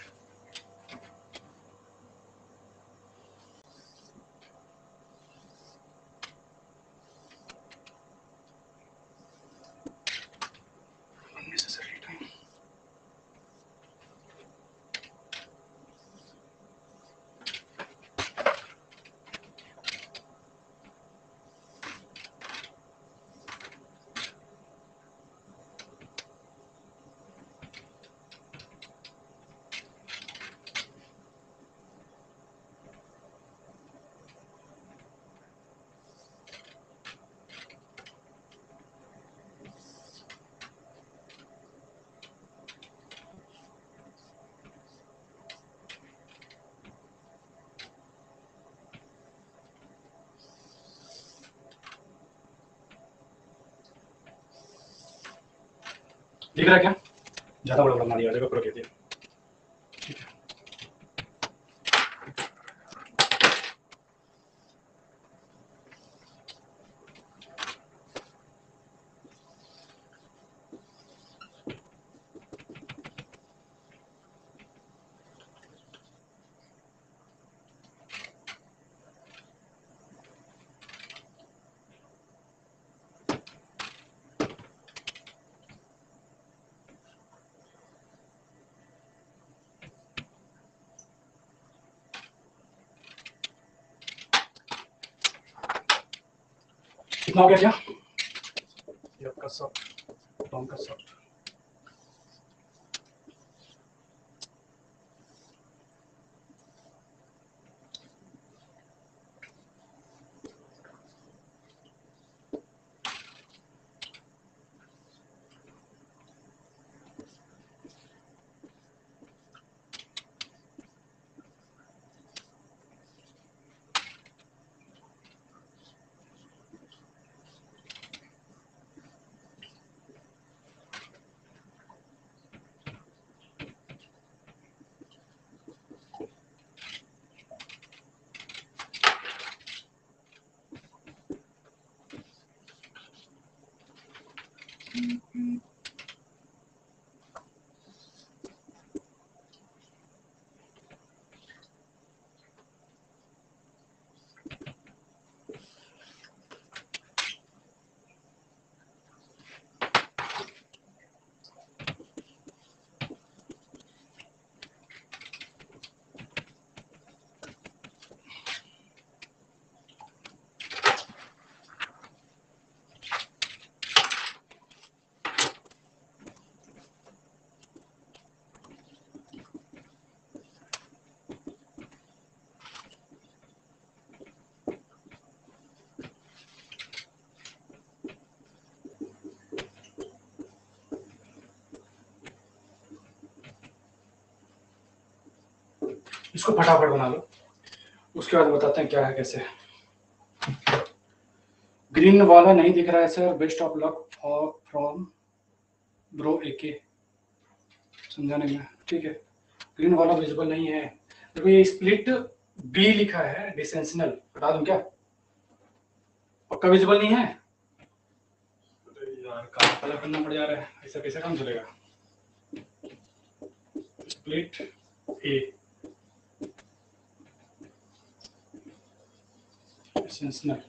दिख रहा है क्या? ज्यादा बड़ा बना दिया, पूरा कहती है। कितना हो गया क्या? ये आपका सब टॉम का सब इसको फटाफट बना लो, उसके बाद बताते हैं क्या है कैसे। ग्रीन वाला नहीं दिख रहा है sir, best of luck from bro AK, समझा नहीं मैं, ठीक है। ग्रीन वाला विजिबल नहीं है, देखो ये स्प्लिट बी लिखा है डिसेंशनल, हटा दूं क्या? पक्का विजिबल नहीं है? अरे यार काम पहले करना पड़ जा रहा है, ऐसा कैसे काम चलेगा? स्प्लिट ए डिसेंशनल,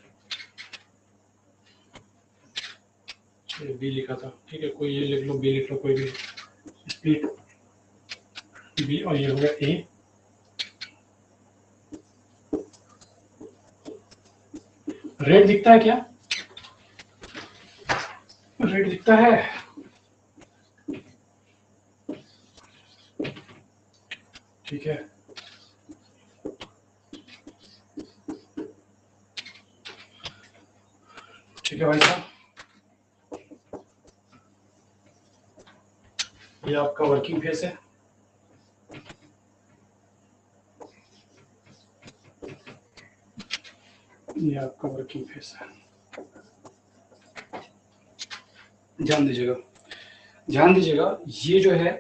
बी लिखा था, ठीक है, कोई ये लिख लो, बी लिख लो, कोई भी, स्प्लिट बी, और ये हो गया ए। रेड दिखता है क्या? रेड दिखता है, ठीक है। ठीक है भाई साहब, ये आपका वर्किंग फेस है, ये आपका वर्किंग फेस है। ध्यान दीजिएगा, ध्यान दीजिएगा, ये जो है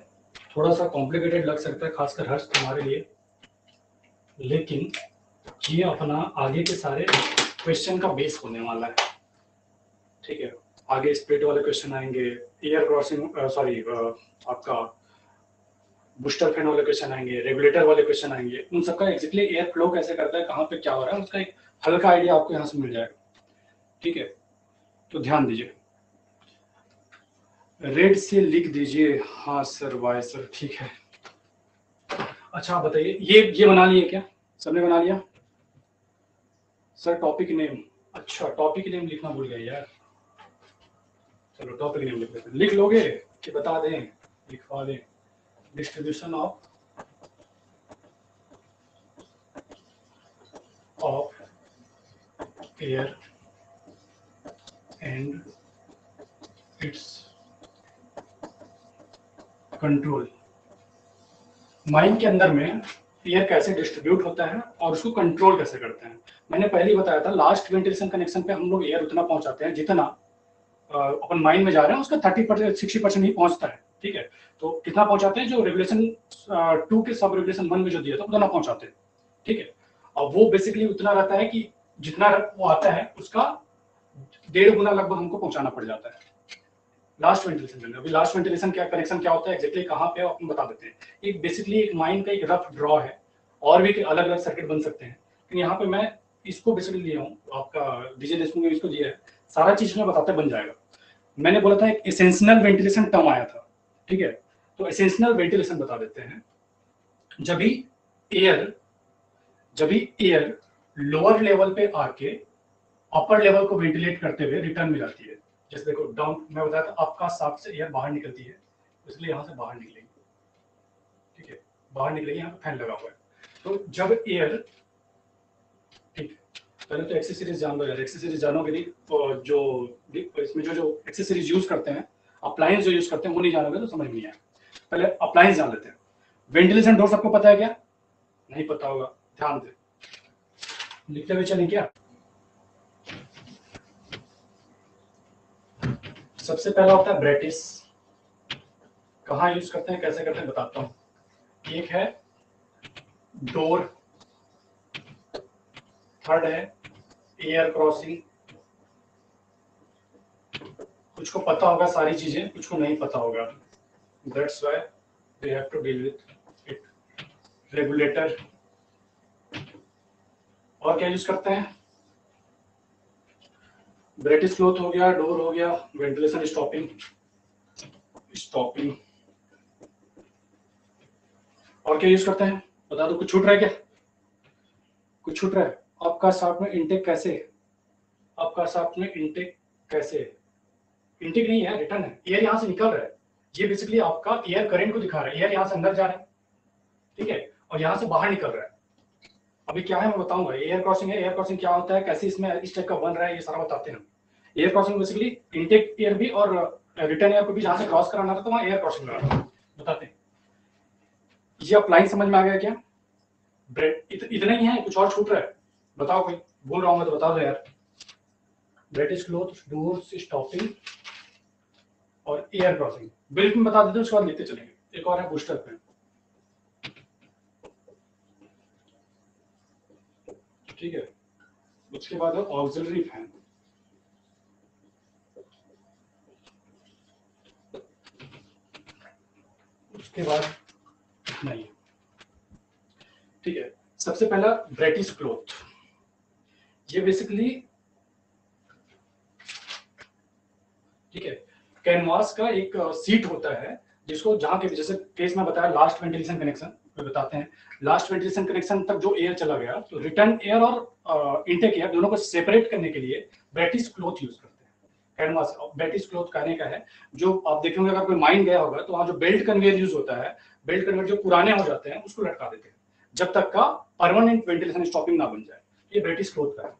थोड़ा सा कॉम्प्लिकेटेड लग सकता है, खासकर हर्ष तुम्हारे लिए, लेकिन ये अपना आगे के सारे क्वेश्चन का बेस होने वाला है, ठीक है। आगे स्प्लिट वाले क्वेश्चन आएंगे, एयर क्रॉसिंग, सॉरी आपका बूस्टर फैन वाले क्वेश्चन आएंगे, रेगुलेटर वाले क्वेश्चन आएंगे, उन सबका एग्जैक्टली एयर फ्लो कैसे करता है, कहाँ पे क्या हो रहा है, उसका एक हल्का आइडिया आपको यहाँ से मिल जाएगा, ठीक है। तो ध्यान दीजिए, रेड से लिख दीजिए, हाँ सर, वाई सर, ठीक है। अच्छा आप बताइए, ये बना लिए क्या? सबने बना लिया? सर टॉपिक नेम, अच्छा टॉपिक नेम लिखना भूल गए यार, चलो टॉपिक नेम लिख लेते हैं। लिख लोगे कि बता दें, लिखवा दें? Distribution of air and it's control. Mind के अंदर में एयर कैसे डिस्ट्रीब्यूट होता है और उसको कंट्रोल कैसे करते हैं। मैंने पहले ही बताया था, लास्ट वेंटिलेशन कनेक्शन पे हम लोग एयर उतना पहुंचाते हैं जितना अपन माइंड में जा रहे हैं उसका 30% 60% ही पहुंचता है, ठीक है। तो कितना पहुंचाते हैं, जो रेगुलेशन 2 के सब रेगुलेशन 1 में जो दिया था उतना पहुंचाते हैं, ठीक है। और वो बेसिकली उतना रहता है कि जितना वो आता है उसका 1.5 गुना लगभग हमको पहुंचाना पड़ जाता है लास्ट वेंटिलेशन में। अभी लास्ट वेंटिलेशन क्या कनेक्शन क्या होता है एग्जैक्टली कहाँ पे अपन बता देते हैं। एक बेसिकली एक माइंड का एक रफ ड्रॉ है, और भी अलग अलग सर्किट बन सकते हैं, लेकिन यहाँ पे मैं इसको बेसिकली लिया हूँ, आपका डीजे देशमुख ने इसको दिया है, सारा चीज में बताते बन जाएगा। मैंने बोला था एक एसेंशियल वेंटिलेशन टर्म आया था, ठीक है। तो एसेंशियल वेंटिलेशन बता देते हैं, जब भी एयर लोअर लेवल पे आके अपर लेवल को वेंटिलेट करते हुए रिटर्न में जाती है। जैसे देखो डाउन मैं बताया था आपका शाफ्ट से एयर बाहर निकलती है, इसलिए यहाँ से बाहर निकलेगी, ठीक है, बाहर निकलेगी, यहाँ पे फैन लगा हुआ है। तो जब एयर, ठीक, पहले तो एक्सेसरीज जान लो यार, एक्सेसरीज जानोगे नहीं तो जो इसमें जो एक्सेसरीज यूज करते हैं, अप्लायंस जो यूज करते हैं वो नहीं जानोगे तो समझ नहीं आया। पहले अप्लायंस जान लेते हैं। वेंटिलेशन डोर सबको पता है क्या? नहीं पता होगा, ध्यान दे, लिखते हुए चलें क्या? सबसे पहला होता है ब्रेटिस, कहाँ यूज करते हैं कैसे करते हैं बताता हूं। एक है डोर, थर्ड है एयर क्रॉसिंग। कुछ को पता होगा सारी चीजें, कुछ को नहीं पता होगा, that's why we have to deal with it. Regulator, और क्या यूज करते हैं? ब्रेटिस क्लोथ हो गया, डोर हो गया, वेंटिलेशन स्टॉपिंग, स्टॉपिंग, और क्या यूज करते हैं बता दो, कुछ छूट रहा है क्या? कुछ छूट रहा है? आपका साथ में इनटेक कैसे, आपका साथ में इनटेक कैसे, इनटेक नहीं है, रिटर्न है, एयर यहां से निकल रहा है, ये बेसिकली आपका एयर करंट को दिखा रहा है, एयर यहां से अंदर जा रहा है, ठीक है, और यहां से बाहर निकल रहा है। अभी क्या है मैं बताऊंगा, एयर क्रॉसिंग है, एयर क्रॉसिंग क्या होता है, कैसे इसमें इस टाइप का बन रहा है, ये सारा बताते हैं। Air crossing basically intake air भी और रिटर्न एयर को भी जहां से क्रॉस कराना था तो वहां एयर क्रॉसिंग लगाना था, बताते हैं। ये अप्लाइन समझ में आ गया क्या? इतना ही है, कुछ और छूट रहा है बताओ, कोई बोल रहा हूँ तो बता दो यार। ब्रेटिश क्लोथ, डोर्स, स्टॉपिंग और एयर क्रॉसिंग ब्रीफ में बता देते, उसके बाद लेते चलेंगे। एक और है बूस्टर फैन, ठीक है, उसके बाद है ऑक्सिलरी फैन, उसके बाद नहीं, ठीक है। सबसे पहला ब्रेटिश क्लोथ, ये बेसिकली, ठीक है, कैनवास का एक सीट होता है जिसको जहां के जैसे केस में बताया लास्ट वेंटिलेशन कनेक्शन में बताते हैं, लास्ट वेंटिलेशन कनेक्शन तक जो एयर चला गया तो रिटर्न एयर और इनटेक एयर दोनों को सेपरेट करने के लिए ब्रेटिश क्लोथ यूज करते हैं। कैनवास ब्रेटिश क्लोथ कहने का है, जो आप देखेंगे अगर कोई माइन गया होगा तो वहां जो बेल्ट कन्वेयर यूज होता है, बेल्ट कन्वेयर जो पुराने हो जाते हैं उसको लटका देते हैं जब तक का परमानेंट वेंटिलेशन स्टॉपिंग ना बन जाए। ये ब्रेटिश क्लोथ का है,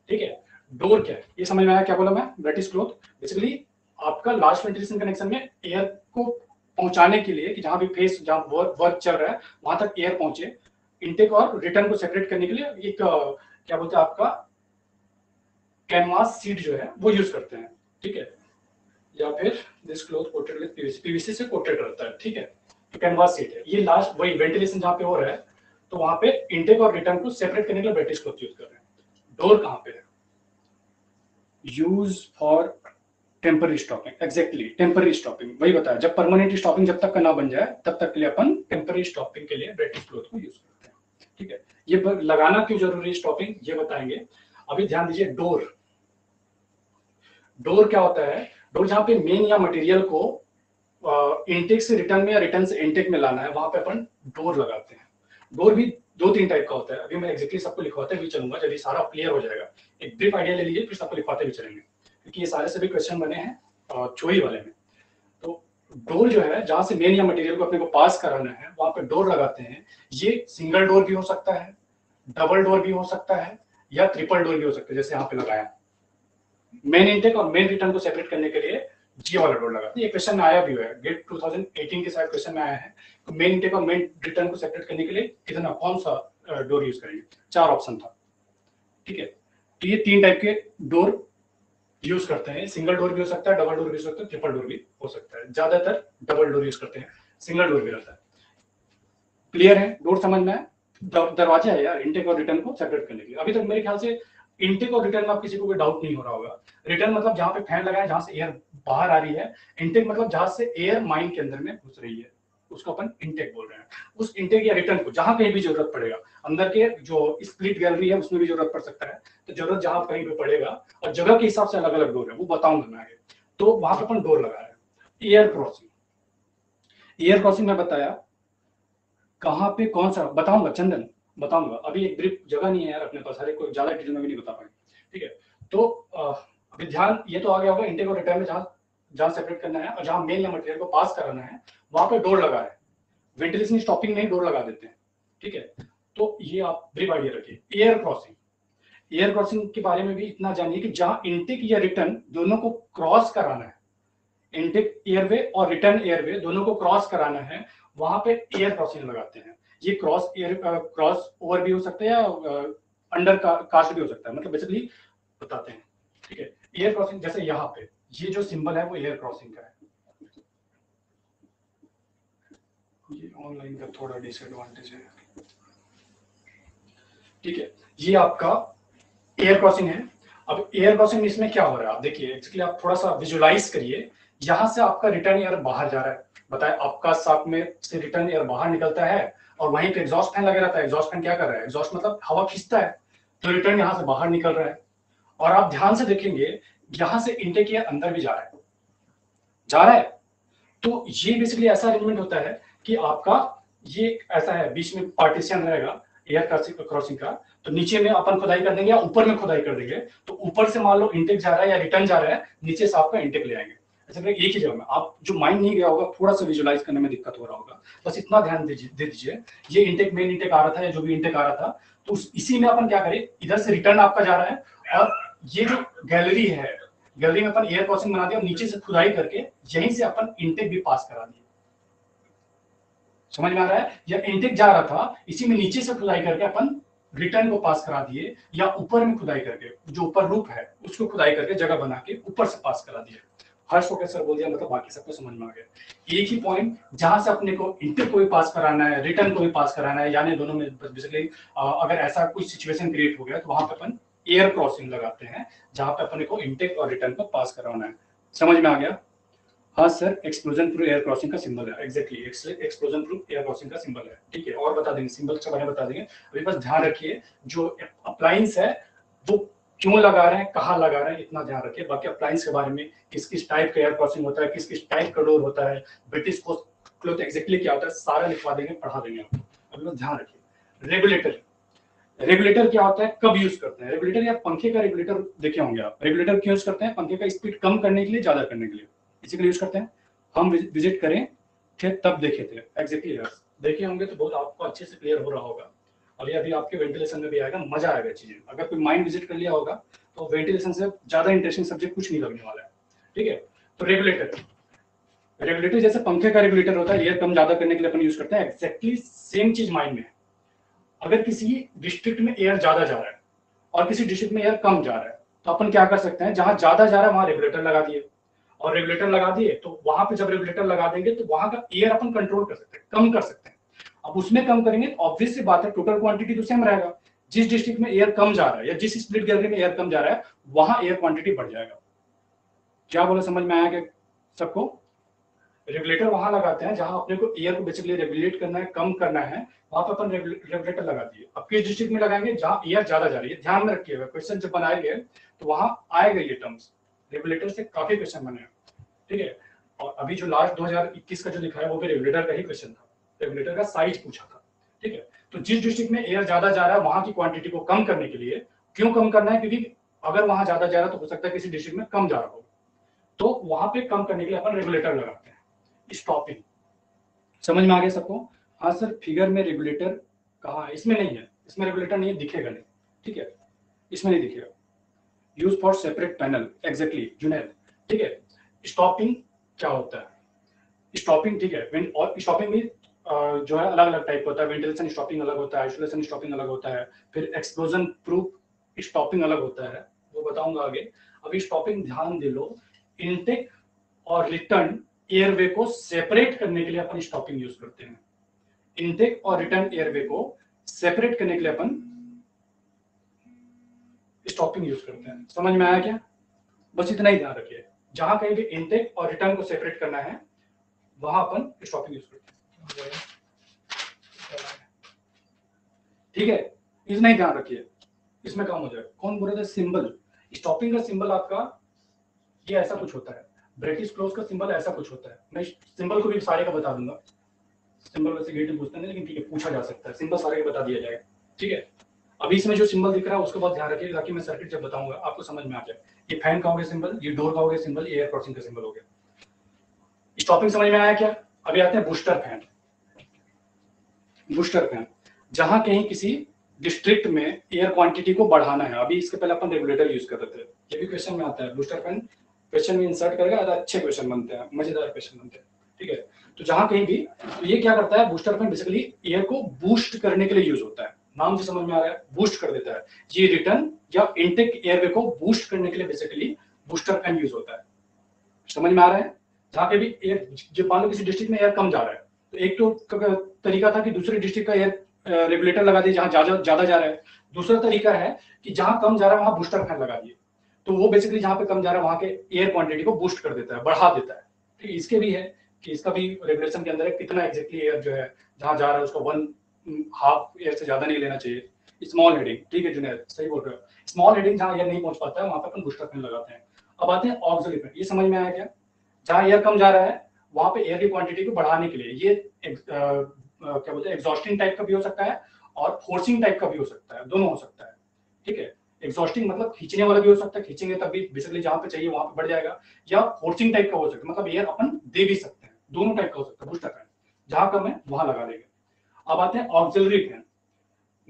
ठीक है। डोर क्या है ये समझ में आया, क्या बोला मैं? ब्रेटिश क्लोथ बेसिकली आपका लास्ट वेंटिलेशन कनेक्शन में एयर को पहुंचाने के लिए कि जहां भी फेस जहां वर्क चल रहा है वहां तक एयर पहुंचे, इनटेक और रिटर्न को सेपरेट करने के लिए एक क्या बोलते हैं आपका कैनवास सीट जो है वो यूज करते हैं, ठीक है, या फिर this cloth coated with PVC, PVC से कोटेड रहता है, ठीक है। तो कैनवास सीट है, ये लास्ट वही वेंटिलेशन जहां पे हो रहा है तो वहां पे इनटेक और रिटर्न को सेपरेट करने के लिए ब्रेटिश क्लोथ यूज कर रहे हैं। डोर कहां पे है? Use for temporary stopping, exactly temporary stopping, वही बताया, जब परमानेंट स्टॉपिंग जब तक का ना बन जाए तब तक के लिए अपन टेम्पररी स्टॉपिंग के लिए ब्रेटिश क्लोथ को यूज करते हैं, ठीक है। ये लगाना क्यों जरूरी है स्टॉपिंग ये बताएंगे। अभी ध्यान दीजिए, डोर, डोर क्या होता है? डोर जहां पे मेन या मटेरियल को इनटेक से रिटर्न में या रिटर्न से इनटेक में लाना है वहां पे अपन डोर लगाते हैं। डोर भी दो तीन टाइप का होता है, अभी मैं एग्जैक्टली सबको लिखवाते हुए चलूंगा जब ये सारा क्लियर हो जाएगा। एक ब्रीफ आइडिया ले लीजिए फिर सबको लिखवाते हुए चलेंगे, क्योंकि ये सारे सभी क्वेश्चन बने हैं चोई वाले में। तो डोर जो है जहां से मेन या मटेरियल को अपने को पास कराना है वहां पे डोर लगाते हैं। ये सिंगल डोर भी हो सकता है, डबल डोर भी हो सकता है, या ट्रिपल डोर भी हो सकता है, जैसे यहाँ पे लगाया। मेन इनटेक और मेन रिटर्न को सेपरेट करने के लिए जी वाला डोर लगाते हैं। ये क्वेश्चन में आया भी है, गेट 2018 के साथ क्वेश्चन में आया है। तो मेन इनटेक और मेन रिटर्न को सेपरेट करने के लिए कितना कौन सा डोर यूज करेंगे? 4 ऑप्शन था, ठीक है। तो ये 3 टाइप के डोर यूज करते हैं, सिंगल डोर भी हो सकता है, डबल डोर भी हो सकता है, ट्रिपल डोर भी हो सकता है, ज्यादातर डबल डोर यूज करते हैं, सिंगल डोर भी रहता है। क्लियर है? डोर समझ में है? दरवाजा है यार इनटेक और रिटर्न को सेपरेट करने के लिए। अभी तक मेरे ख्याल से इनटेक और रिटर्न में आप किसी को कोई डाउट नहीं हो रहा होगा। रिटर्न मतलब जहां पे फैन लगा है जहां से एयर बाहर आ रही है, इनटेक मतलब जहां से एयर माइन के अंदर में घुस रही है, उसको अपन इनटेक बोल रहे हैं। उस इनटेक या रिटर्न को जहां कहीं भी जरूरत पड़ेगा, अंदर के जो स्प्लिट गैलरी है उसमें भी जरूरत पड़ सकता है, तो जरूरत जहां कहीं पे पड़ेगा और जगह के हिसाब से अलग अलग डोर है वो बताऊंगा मैं आगे। तो वहां पे अपन डोर लगा रहे हैं। एयर क्रॉसिंग, एयर क्रॉसिंग में बताया कहाँ पे कौन सा बताऊंगा, चंदन बताऊंगा, अभी एक ब्रीफ जगह नहीं है यार अपने पास, हर एक को ज्यादा डिटेल में भी नहीं बता पाएंगे, ठीक है। तो अभी ध्यान ये तो आ गया होगा इंटेक और रिटर्न में जहां सेपरेट करना है और जहां मेल या मटेरियल को पास कराना है वहां पे डोर लगा है। वेंटिलेशन स्टॉपिंग में ही डोर लगा देते हैं, ठीक है। तो ये आप ब्रीफ आइडिया रखिए। एयर क्रॉसिंग, एयर क्रॉसिंग के बारे में भी इतना जानिए कि जहां इंटेक या रिटर्न दोनों को क्रॉस कराना है, इंटेक एयरवे और रिटर्न एयरवे दोनों को क्रॉस कराना है, वहां पे एयर क्रॉसिंग लगाते हैं। ये क्रॉस ओवर भी हो सकता है या अंडर कास्ट भी हो सकता है, मतलब बेसिकली बताते हैं, ठीक है। एयर क्रॉसिंग जैसे यहाँ पे ये जो सिंबल है वो एयर क्रॉसिंग का है। ये ऑनलाइन का थोड़ा डिसएडवांटेज है, ठीक है। ये आपका एयर क्रॉसिंग है। अब एयर क्रॉसिंग इसमें क्या हो रहा है आप देखिए, एक्चुअली आप थोड़ा सा विजुलाइज करिए। यहां से आपका रिटर्न एयर बाहर जा रहा है, बताए आपका साथ में से रिटर्न एयर बाहर निकलता है और वहीं पे एग्जॉस्ट फैन लगा रहता है। एग्जॉस्ट फैन क्या कर रहा है, एग्जॉस्ट मतलब हवा खींचता है, तो रिटर्न यहां से बाहर निकल रहा है। और आप ध्यान से देखेंगे यहां से इनटेक एयर अंदर भी जा रहा है। तो ये बेसिकली ऐसा अरेंजमेंट होता है कि आपका ये ऐसा है, बीच में पार्टीशन रहेगा एयर क्रॉसिंग का। तो नीचे में अपन खुदाई कर देंगे या ऊपर में खुदाई कर देंगे, तो ऊपर से मान लो इंटेक जा रहा है या रिटर्न जा रहा है, नीचे से आपका इंटेक ले आएंगे। ऐसे करके एक ही जगह में आप जो माइंड नहीं गया होगा, थोड़ा सा विजुलाइज करने में दिक्कत हो रहा होगा, बस इतना ध्यान दे दीजिए। ये इंटेक मेन इंटेक आ रहा था या जो भी इंटेक आ रहा था, तो इसी में अपन क्या करें, इधर से रिटर्न आपका जा रहा है और ये जो गैलरी है, गैलरी में अपन एयर क्रॉसिंग बना दिया और नीचे से खुदाई करके यहीं से अपन इंटेक भी पास करा दिए। समझ में आ रहा है? या इंटेक जा रहा था, इसी में नीचे से खुदाई करके अपन रिटर्न को पास करा दिए, या ऊपर में खुदाई करके जो ऊपर रूप है उसको खुदाई करके जगह बना के ऊपर से पास करा दिया। हर्ष को सर बोल दिया, मतलब बाकी सबको समझ में आ गया। एक ही पॉइंट जहां से अपने को इंटेक को भी पास कराना है, रिटर्न को भी पास कराना है, यानी दोनों में बेसिकली अगर ऐसा कोई सिचुएशन क्रिएट हो गया तो वहां पे अपन एयर क्रॉसिंग लगाते हैं, जहां पे अपने को इंटेक और रिटर्न को पास कराना है। समझ में आ गया? हाँ sir, explosion proof air crossing का सिंबल है, exactly explosion proof air crossing का सिंबल है, ठीक है। और बता देंगे, सिंबल के बारे में बता देंगे। अभी बस ध्यान रखिए जो अप्लायंस है वो क्यों लगा रहे हैं, कहाँ लगा रहे हैं, इतना ध्यान रखिए। बाकी अप्लायंस के बारे में, किस किस टाइप का एयर क्रॉसिंग होता है, किस किस टाइप का डोर होता है, ब्रिटिश क्लोथ एग्जैक्टली क्या होता है, सारा लिखवा देंगे, पढ़ा देंगे आपको। अभी बस ध्यान रखिए। रेगुलेटर, रेगुलेटर क्या होता है, कब यूज करते हैं रेगुलेटर? या पंखे का रेगुलेटर देखे होंगे आप। रेगुलेटर क्यों यूज करते हैं? पंखे का स्पीड कम करने के लिए, ज्यादा करने के लिए, इसी के लिए यूज करते हैं। हम विजिट करें थे तब देखे थे, एग्जैक्टली यस, देखे होंगे तो बहुत आपको अच्छे से क्लियर हो रहा होगा। और ये अभी आपके वेंटिलेशन में भी आएगा, मजा आएगा चीजें। अगर कोई माइंड विजिट कर लिया होगा तो वेंटिलेशन से ज्यादा इंटरेस्टिंग सब्जेक्ट कुछ नहीं लगने वाला है, ठीक है। तो रेगुलेटर, रेगुलेटर जैसे पंखे का रेगुलेटर होता है, एयर कम ज्यादा करने के लिए अपन यूज करते हैं, एग्जैक्टली सेम चीज माइंड में। अगर किसी डिस्ट्रिक्ट में एयर ज्यादा जा रहा है और किसी डिस्ट्रिक्ट में एयर कम जा रहा है, तो अपन क्या कर सकते हैं, जहां ज्यादा जा रहा है वहां रेगुलेटर लगा दिए, और रेगुलेटर लगा दिए तो वहां पे जब रेगुलेटर लगा देंगे तो वहां का एयर अपन कंट्रोल कर सकते हैं, कम कर सकते हैं। अब उसमें कम करेंगे तो ऑब्वियस सी बात है, टोटल क्वांटिटी तो सेम रहेगा। जिस डिस्ट्रिक्ट में एयर कम जा रहा है या जिस स्प्लिट गैलरी में एयर कम जा रहा है, वहां एयर क्वांटिटी बढ़ जाएगा। क्या बोला, समझ में आया क्या सबको? रेगुलेटर वहां लगाते हैं जहां अपने को एयर को बेसिकली रेगुलेट करना है, कम करना है, वहां पर अपन रेगुलेटर लगा दिए। अब किस डिस्ट्रिक्ट में लगाएंगे, जहां एयर ज्यादा जा रही है। ध्यान में रखिएगा, क्वेश्चन जब बनाएंगे तो वहां आएगा ये टर्म्स, रेगुलेटर से काफी क्वेश्चन बने, ठीक है। और अभी जो लास्ट 2021 का जो लिखा है वो भी रेगुलेटर का ही क्वेश्चन था, रेगुलेटर का साइज पूछा था, ठीक है। तो जिस डिस्ट्रिक्ट में एयर ज्यादा जा रहा है वहां की क्वांटिटी को कम करने के लिए, क्यों कम करना है, क्योंकि अगर वहां ज्यादा जा रहा है तो हो सकता है किसी डिस्ट्रिक्ट में कम जा रहा हो, तो वहां पे कम करने के लिए अपन रेगुलेटर लगाते हैं। स्टॉपिंग, समझ में आ गया सबको? हाँ सर, फिगर में रेगुलेटर कहाँ है? इसमें नहीं है, इसमें रेगुलेटर नहीं है, दिखेगा नहीं, ठीक है, इसमें नहीं दिखेगा। Use for separate panel, exactly Junaid, ठीक है। स्टॉपिंग क्या होता है? स्टॉपिंग, ठीक है। और स्टॉपिंग में जो है अलग अलग टाइप होता है, वेंटिलेशन स्टॉपिंग अलग होता है, आइसोलेशन स्टॉपिंग अलग होता है, फिर एक्सप्लोजन प्रूफ स्टॉपिंग अलग होता है, वो बताऊंगा आगे। अभी स्टॉपिंग ध्यान दे लो, इनटेक और रिटर्न एयरवे को सेपरेट करने के लिए अपन स्टॉपिंग यूज करते हैं। इनटेक और रिटर्न एयरवे को सेपरेट करने के लिए अपन स्टॉपिंग यूज करते हैं। समझ में आया क्या? बस इतना ही ध्यान रखिए, जहां कहीं भी इनटेक और रिटर्न को सेपरेट करना है वहां अपन स्टॉपिंग यूज करते हैं, ठीक है। इतना ही ध्यान रखिए, इसमें काम हो जाएगा। कौन बोल रहा था सिंबल? स्टॉपिंग का सिंबल आपका ये ऐसा कुछ होता है, ब्रिटिश क्लोज का सिंबल ऐसा कुछ होता है। मैं सिंबल को भी सारे का बता दूंगा। सिंबल वैसे गेट में पूछते नहीं, लेकिन ठीक है, पूछा जा सकता है, सिंबल सारे का बता दिया जाएगा, ठीक है। अभी इसमें जो सिंबल दिख रहा है उसके बाद ध्यान रखिए ताकि मैं सर्किट जब बताऊंगा आपको समझ में आ जाए। ये फैन का हो गया सिंबल, ये डोर का हो गया सिंबल, ये एयर क्रॉसिंग का सिंबल हो गया। स्टॉपिंग समझ में आया क्या? अभी आते हैं बूस्टर फैन। बूस्टर फैन जहां कहीं किसी डिस्ट्रिक्ट में एयर क्वांटिटी को बढ़ाना है, अभी इसके पहले अपन रेगुलेटर यूज कर रहे थे, ये भी क्वेश्चन में आता है। बूस्टर फैन क्वेश्चन में इंसर्ट करेगा, अच्छे क्वेश्चन बनते हैं, मजेदार क्वेश्चन बनते हैं, ठीक है। तो जहां कहीं भी, तो ये क्या करता है, बूस्टर फैन बेसिकली एयर को बूस्ट करने के लिए यूज होता है, नाम से समझ में आ रहा है, बूस्ट कर देता है। ये रिटर्न या इनटेक एयरवे को बूस्ट करने के लिए बेसिकली बूस्टर फैन यूज होता है। समझ में आ रहा है? जहां पे भी एयर, जो मान लो किसी डिस्ट्रिक्ट में एयर कम जा रहा है, तो एक तो तरीका था कि दूसरे डिस्ट्रिक्ट का एयर रेगुलेटर लगा दिए जहां ज्यादा जा रहा है। दूसरा तरीका है कि जहां कम जा रहा है वहां बूस्टर फैन लगा दिए, तो वो बेसिकली जहां पे कम जा रहा है वहां के एयर क्वांटिटी को बूस्ट कर देता है, बढ़ा देता है। ठीक, इसके भी है कि इसका भी रेगुलेशन के अंदर है कितना एग्जैक्टली एयर जो है जहां जा रहा है उसको 1/2 एयर से ज्यादा नहीं लेना चाहिए। स्मॉल हेडिंग, ठीक है जुनैद सही बोल रहे हो, स्मॉल हेडिंग जहां एयर नहीं पहुंच पाता है वहां पे अपन बूस्टर फैन लगाते हैं। अब आते हैं ऑक्सिलरी फैन, ये समझ में आया क्या? जहां एयर कम जा रहा है वहां पे एयर की क्वांटिटी को बढ़ाने के लिए ये क्या बोलते हैं, एग्जॉस्टिंग टाइप का भी हो सकता है और फोर्सिंग टाइप का भी हो सकता है, दोनों हो सकता है। ठीक है, एग्जॉस्टिंग मतलब खींचने वाला भी हो सकता है, खींचेंगे तब भी बेसिकली जहां पे चाहिए वहां पे बढ़ जाएगा, या फोर्सिंग टाइप का हो सकता है, मतलब एयर अपन दे भी सकते हैं, दोनों टाइप का हो सकता है बूस्टर फैन। जहां कम है वहां लगा देंगे। अब आते हैं ऑक्सिलरी फैन।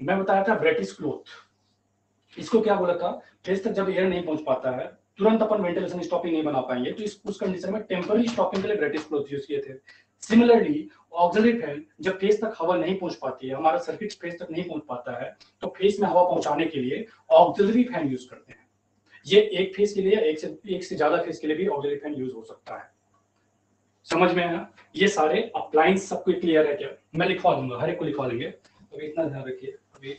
मैं बताया था ब्रेटिश क्लोथ, इसको क्या बोला था, फेस तक जब एयर नहीं पहुंच पाता है तुरंत अपन वेंटिलेशन स्टॉपिंग नहीं बना पाएंगे, तो उस कंडीशन में टेम्पररी स्टॉपिंग के लिए ब्रेटिश क्लोथ यूज किए थे। सिमिलरली ऑक्सिलरी फैन जब फेस तक हवा नहीं पहुंच पाती है, हमारा सर्किट फेस तक नहीं पहुंच पाता है, तो फेस में हवा पहुंचाने के लिए ऑक्सिलरी फैन यूज करते हैं। ये एक फेस के लिए, एक से ज्यादा फेस के लिए भी ऑक्सिलरी फैन यूज हो सकता है। समझ में आया? ये सारे अप्लायंस सबको क्लियर है क्या? मैं लिखवा दूंगा, हर एक को लिखवा लेंगे, अभी इतना ध्यान रखिए। अभी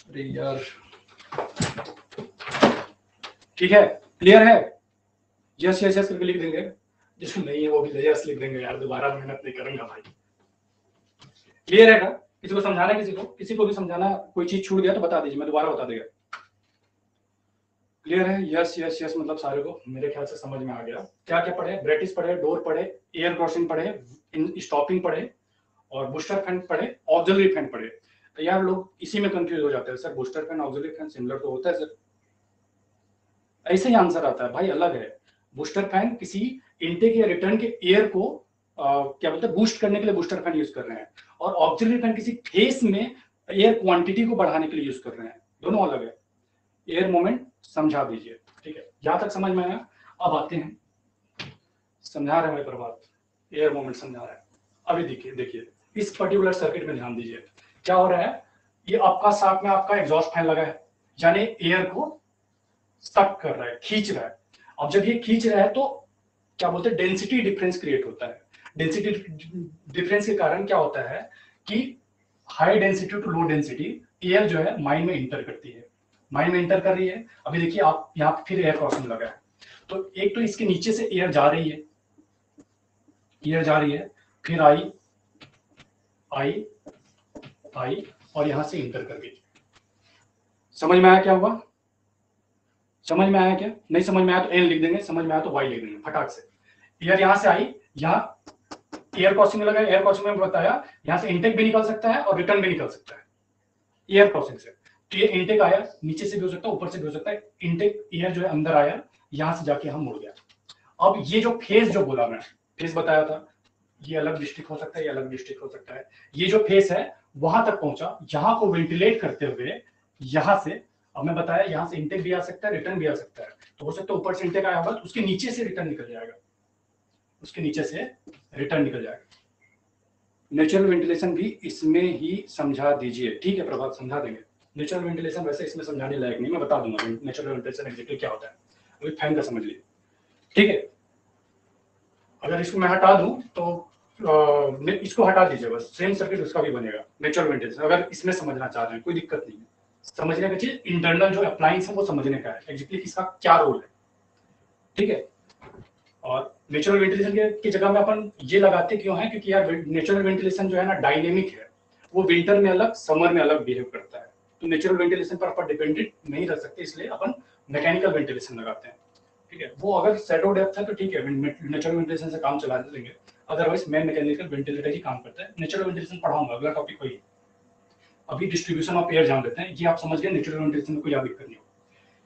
अरे यार, ठीक है, क्लियर है? यस यस यस करके लिख देंगे, जिसको नहीं है वो भी यस लिख देंगे यार, दोबारा मेहनत नहीं करूंगा भाई। क्लियर है क्या? किसी को समझाना, किसी को भी समझाना, कोई चीज छूट गया तो बता दीजिए, मैं दोबारा बता देगा। क्लियर है? यस यस यस मतलब सारे को मेरे ख्याल से समझ में आ गया। क्या क्या पढ़े? ब्रेटिश पढ़े, डोर पढ़े, एयर क्रॉसिंग पढ़े, स्टॉपिंग पढ़े, और बूस्टर फैन पढ़े, ऑक्सिलरी फैन पढ़े। तो यार लोग इसी में कंफ्यूज हो जाते हैं, sir booster fan auxiliary fan similar तो होता है सर, ऐसे ही आंसर आता है भाई, अलग है। बूस्टर फैन किसी इनटेक या रिटर्न के एयर को क्या बोलते हैं बूस्ट करने के लिए बूस्टर फैन यूज कर रहे हैं, और ऑक्सिलरी फैन किसी फेस में एयर क्वांटिटी को बढ़ाने के लिए यूज कर रहे हैं, दोनों अलग है। एयर मोमेंट समझा दीजिए, ठीक है, यहां तक समझ में आया? अब आते हैं, समझा रहे हैं प्रभात, एयर मोमेंट समझा रहा है। अभी देखिए देखिए इस पर्टिकुलर सर्किट में ध्यान दीजिए, क्या हो रहा है, ये आपका साथ में आपका एग्जॉस्ट फैन लगा है, यानी एयर को सक कर रहा है, खींच रहा है। अब जब ये खींच रहा है तो क्या बोलते हैं, डेंसिटी डिफरेंस क्रिएट होता है। डेंसिटी डिफरेंस के कारण क्या होता है कि high density to low density air जो है माइंड में इंटर करती है, माइंड में इंटर कर रही है। अभी देखिए आप यहाँ पे फिर एयर क्रॉसिंग लगा है, तो एक तो इसके नीचे से एयर जा रही है, एयर जा रही है, फिर आई आई आई और यहां से इंटर कर गई। समझ में आया क्या हुआ? समझ में आया क्या? नहीं समझ में आया तो एन लिख देंगे, समझ में आया तो वाई लिख देंगे फटाक से। एयर यहां से आई, यहाँ एयर क्रॉसिंग में लगा, एयर क्रॉसिंग में बताया यहां से इनटेक भी निकल सकता है और रिटर्न भी निकल सकता है एयर क्रॉसिंग से। तो ये इनटेक आया, नीचे से भी हो सकता है, ऊपर से भी हो सकता है, इनटेक एयर जो है अंदर आया, यहां से जाके हम मुड़ गया। अब ये जो फेस जो बोला मैं, फेस बताया था, ये अलग डिस्ट्रिक्ट हो सकता है, ये अलग डिस्ट्रिक्ट हो सकता है। ये जो फेस है वहां तक पहुंचा, यहां को वेंटिलेट करते हुए यहां से, अब मैं बताया यहां से इनटेक भी आ सकता है, रिटर्न भी आ सकता है। तो हो सकता है ऊपर से इनटेक आया होगा तो उसके नीचे से रिटर्न निकल जाएगा, उसके नीचे से रिटर्न निकल जाएगा। नेचुरल वेंटिलेशन भी इसमें ही समझा दीजिए, ठीक है प्रभात समझा देंगे। नेचुरल वेंटिलेशन वैसे इसमें समझाने लायक नहीं, मैं बता दूंगा नेचुरल वेंटिलेशन एग्जैक्टली क्या होता है। अभी फैन का समझ लीजिए, ठीक है। अगर इसको मैं हटा दूं तो इसको हटा दीजिए बस, सेम सर्किट उसका भी बनेगा नेचुरल वेंटिलेशन, अगर इसमें समझना चाह रहे हैं कोई दिक्कत नहीं है। समझने का चीज इंटरनल जो अप्लायंस है वो समझने का है, एग्जैक्टली इसका क्या रोल है, ठीक है। और नेचुरल वेंटिलेशन की जगह में अपन ये लगाते क्यों है, क्योंकि यार नेचुरल वेंटिलेशन जो है ना डायनेमिक है, वो विंटर में अलग समर में अलग बिहेव करता है, तो नेचुरल वेंटिलेशन पर अपन डिपेंडेंट नहीं रह सकते, इसलिए अपन मैकेनिकल वेंटिलेशन लगाते हैं, ठीक है। वो अगर शैडो डेप्थ है तो ठीक है, नेचुरल वेंटिलेशन से काम चला लेंगे, अदरवाइज मैं मैकेनिकल वेंटिलेटर ही काम करता है। नेचुरल वेंटिलेशन पढ़ाऊंगा, अगला टॉपिक वही है, अभी डिस्ट्रीब्यूशन ऑफ एयर जान लेते हैं। ये आप समझ गए, नेचुरल वेंटिलेशन में कोई ज्यादा दिक्कत नहीं होगी।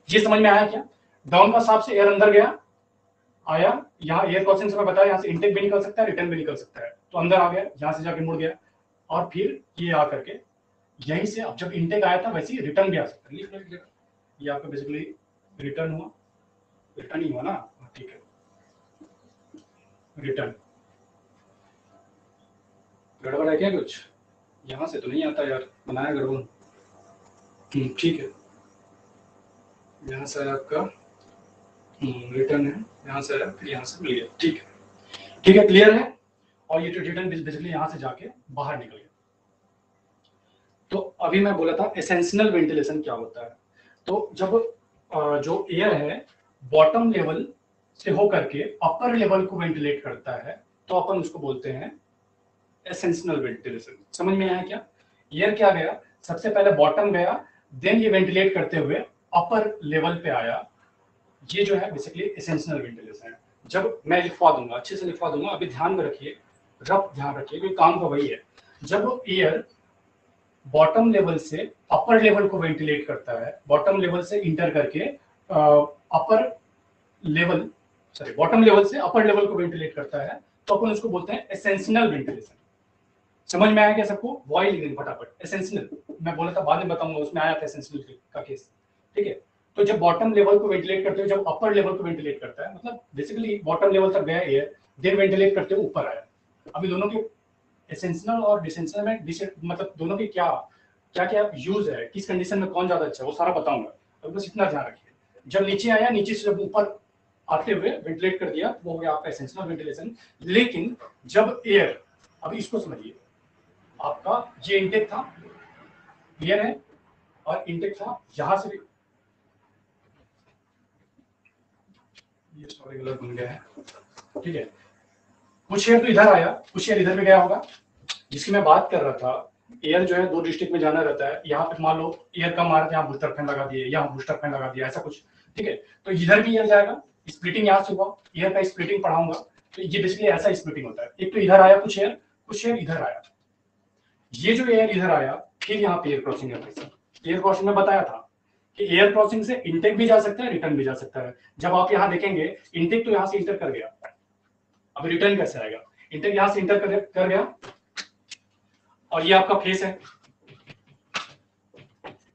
ये समझ में आया क्या? डाउन का हिसाब से एयर अंदर गया, आया, यहाँ एयर क्रॉसिंग से मैं बताया, यहाँ से इनटेक भी निकल सकता है, रिटर्न भी निकल सकता है, तो अंदर आ गया, यहाँ से जाके मुड़ गया, और फिर ये आ करके यहीं से, अब जब इनटेक आया था वैसे ही रिटर्न भी आ सकता है। ये आपका बेसिकली रिटर्न हुआ, रिटर्न ही हुआ ना, ठीक है, रिटर्न। गड़बड़ है क्या कुछ? यहाँ से तो नहीं आता यार, बनाया गड़बड़। ठीक है, यहाँ से आपका रिटर्न है, यहाँ से आया, फिर यहाँ से मिल गया, ठीक है, ठीक है, क्लियर है। और ये जो रिटर्न बेसिकली यहाँ से जाके बाहर निकल गया। तो अभी मैं बोला था एसेंशियल वेंटिलेशन क्या होता है। तो जब जो एयर है बॉटम लेवल से होकर के अपर लेवल को वेंटिलेट करता है, तो अपन उसको बोलते हैं एसेंशियल वेंटिलेशन। समझ में आया क्या? एयर क्या गया, सबसे पहले बॉटम गया, देन ये वेंटिलेट करते हुए अपर लेवल पे आया, ये जो है बेसिकली एसेंशियल वेंटिलेशन है। जब मैं लिखवा दूंगा, अच्छे से लिखवा दूंगा, अभी ध्यान में रखिए, रफ ध्यान रखिए, क्योंकि काम का वही है। जब एयर बॉटम लेवल से अपर लेवल को वेंटिलेट करता है, बॉटम लेवल से इंटर करके upper level, sorry, bottom level से अपर लेवल को वेंटिलेट करता है, तो अपन उसको बोलते हैं एसेंशियल वेंटिलेशन। समझ में आया क्या सबको? वॉइल लिखेंगे फटाफट, एसेंशियल, मैं बोला था बाद में बताऊंगा, उसमें आया था एसेंशियल का केस, ठीक है। तो जब बॉटम लेवल को वेंटिलेट करते हो, जब अपर लेवल को वेंटिलेट करता है, मतलब बेसिकली बॉटम लेवल तक गया एयर, देन वेंटिलेट करते हुए ऊपर आया। अभी दोनों के एसेंशियल और डिसेंशियल में मतलब दोनों की क्या क्या क्या यूज है, किस कंडीशन में कौन ज्यादा अच्छा है, वो सारा बताऊंगा। अभी बस इतना ध्यान रखिए, जब नीचे आया, नीचे से जब ऊपर आते हुए वेंटिलेट कर दिया, वो हो गया आपका एसेंशियल वेंटिलेशन। लेकिन जब एयर, अभी इसको समझिए, आपका ये इनटेक था, क्लियर है, और इनटेक था यहां से भी, ये सॉरी गलत बन गया है, ठीक है। कुछ एयर तो इधर आया, कुछ एयर इधर भी गया होगा। जिसकी मैं बात कर रहा था, एयर जो है 2 डिस्ट्रिक्ट में जाना रहता है, यहाँ पे मान लो एयर कम आ रहा था, यहाँ बूस्टर फैन लगा दिए, यहाँ बूस्टर फैन लगा दिया, ऐसा कुछ, ठीक है। तो इधर भी एयर जाएगा, स्प्लिटिंग यहाँ से हुआ, एयर का स्प्लिटिंग पढ़ाऊंगा। तो ये बेसिकली ऐसा स्प्लिटिंग होता है, एक तो इधर आया कुछ एयर इधर आया, ये जो एयर इधर आया, फिर यहाँ पे एयर क्रॉसिंग है। एयर क्रॉसिंग में बताया था कि एयर क्रॉसिंग से इनटेक भी जा सकता है, रिटर्न भी जा सकता है। जब आप यहाँ देखेंगे, इनटेक तो यहाँ से इंटर कर गया, अब रिटर्न कैसे आएगा? इंटेक यहाँ से इंटर कर गया, और ये आपका फेस है,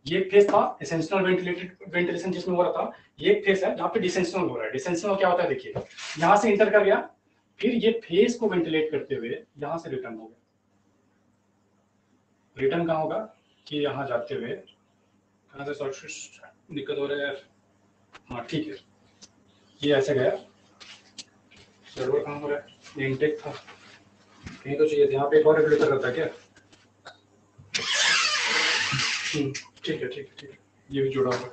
ये फेस था एसेंशियल वेंटिलेशन जिसमें हो रहा था, ये फेस है जहाँ पे डिसेंशियल हो रहा है। डिसेंशियल क्या होता है देखिए, यहाँ से इंटर कर गया, फिर ये फेस को वेंटिलेट करते हुए यहाँ से रिटर्न हो गया। रिटर्न कहाँ होगा कि यहाँ जाते हुए, कहाँ से शॉर्ट दिक्कत हो रहा है, हाँ ठीक है, ये ऐसे गया, सर्वर कहाँ हो रहा है, ये इंटेक था, कहीं तो चाहिए था, यहाँ पे एक और रेगुलेटर रहता है क्या? ठीक है, ठीक है, ठीक है, ये भी जुड़ा हुआ है,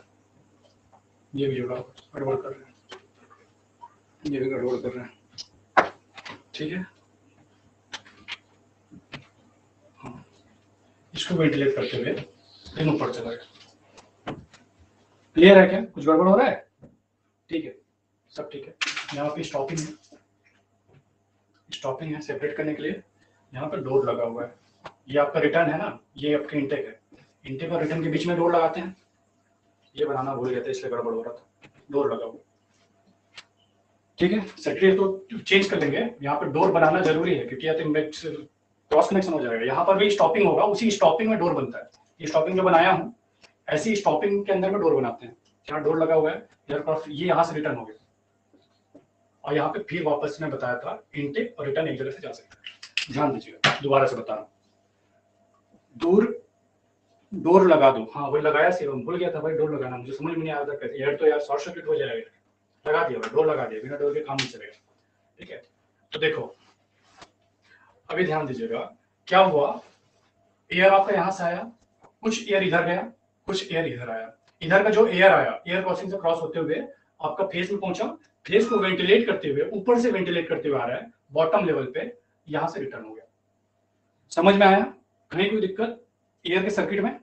ये भी जुड़ा हुआ, गड़बड़ कर रहे हैं, ये भी गड़बड़ कर रहे हैं, ठीक है। हाँ, इसको वेंटिलेट करते हुए दिन ऊपर चला गया। क्लियर है क्या? कुछ गड़बड़ हो रहा है? ठीक है, सब ठीक है। यहाँ पे स्टॉपिंग है, स्टॉपिंग है सेपरेट करने के लिए, यहाँ पे डोर लगा हुआ है। ये आपका रिटर्न है ना, ये आपका इंटेक है, इंटेक और रिटर्न के बीच में डोर लगाते हैं, ये बनाना भूल गए थे इसलिए गड़बड़ हो रहा था, डोर लगा हुआ, ठीक है। सेक्रेटरी तो चेंज कर देंगे, यहाँ पे डोर बनाना जरूरी है, क्योंकि या तो क्रॉस कनेक्शन हो जाएगा। यहाँ पर भी स्टॉपिंग होगा, उसी स्टॉपिंग में डोर बनता है। ये स्टॉपिंग जो बनाया हूँ, ऐसी स्टॉपिंग के अंदर में डोर बनाते हैं, जहाँ डोर लगा हुआ है, इधर क्रॉस, ये यहाँ से रिटर्न हो गया, और यहाँ पे फिर वापस मैं बताया था इंटेक और रिटर्न एक जगह से जा सकता है। ध्यान दीजिएगा, दोबारा से बता रहा हूँ, डोर लगा दो, हाँ वही लगाया, सिर्फ भूल गया था भाई, डोर लगाना मुझे समझ में नहीं आया था कैसे, एयर तो यार शॉर्ट सर्किट हो जाएगा, लगा दिया, डोर लगा दिया, बिना डोर के काम नहीं चलेगा, ठीक है। तो देखो अभी ध्यान दीजिएगा, क्या हुआ, एयर आपका यहाँ से आया, कुछ एयर इधर गया, कुछ एयर इधर आया। इधर का जो एयर आया, एयर क्रॉसिंग से क्रॉस होते हुए आपका फेस में पहुंचा, फेस को वेंटिलेट करते हुए, ऊपर से वेंटिलेट करते हुए आ रहा है बॉटम लेवल पे, यहाँ से रिटर्न हो गया। समझ में आया? कहीं कोई दिक्कत एयर के सर्किट में?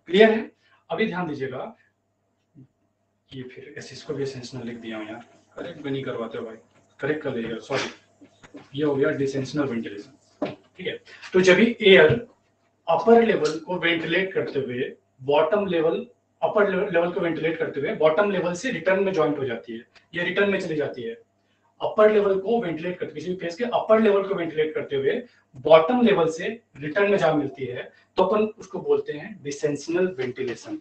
क्लियर है? अभी ध्यान दीजिएगा, ये फिर इसको भी एसेंशियल लिख दिया हूँ यार, करेक्ट भी नहीं करवाते भाई, करेक्ट कर लीजिएगा, सॉरी, ये हो गया डिसेंशियल वेंटिलेशन, ठीक है। तो जब भी एयर अपर लेवल को वेंटिलेट करते हुए बॉटम लेवल, अपर लेवल को वेंटिलेट करते हुए बॉटम लेवल से रिटर्न में ज्वाइंट हो जाती है, ये रिटर्न में चली जाती है। अपर लेवल को वेंटिलेट करते, किसी भी फेस के अपर लेवल को वेंटिलेट करते हुए बॉटम लेवल से रिटर्न में जा मिलती है, तो अपन उसको बोलते हैं डिसेंशनल वेंटिलेशन,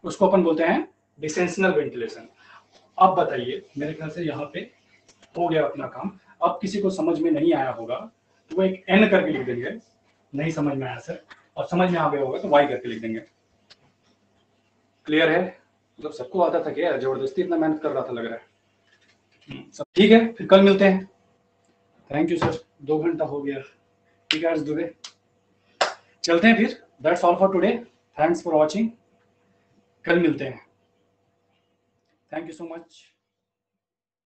उसको अपन बोलते हैं डिसेंशनल वेंटिलेशन। अब बताइए, मेरे ख्याल से यहाँ पे हो गया अपना काम। अब किसी को समझ में नहीं आया होगा तो वो एक एन करके लिख देंगे, नहीं समझ में आया सर, और समझ में आ गया होगा तो वाई करके लिख देंगे। क्लियर है? मतलब सबको आता था क्या, जबरदस्ती इतना मेहनत कर रहा था लग रहा है। सब ठीक है, फिर कल मिलते हैं। थैंक यू सर, 2 घंटा हो गया। ठीक है आज दुबे, चलते हैं फिर। That's all for today, thanks for watching, कल मिलते हैं। Thank you so much.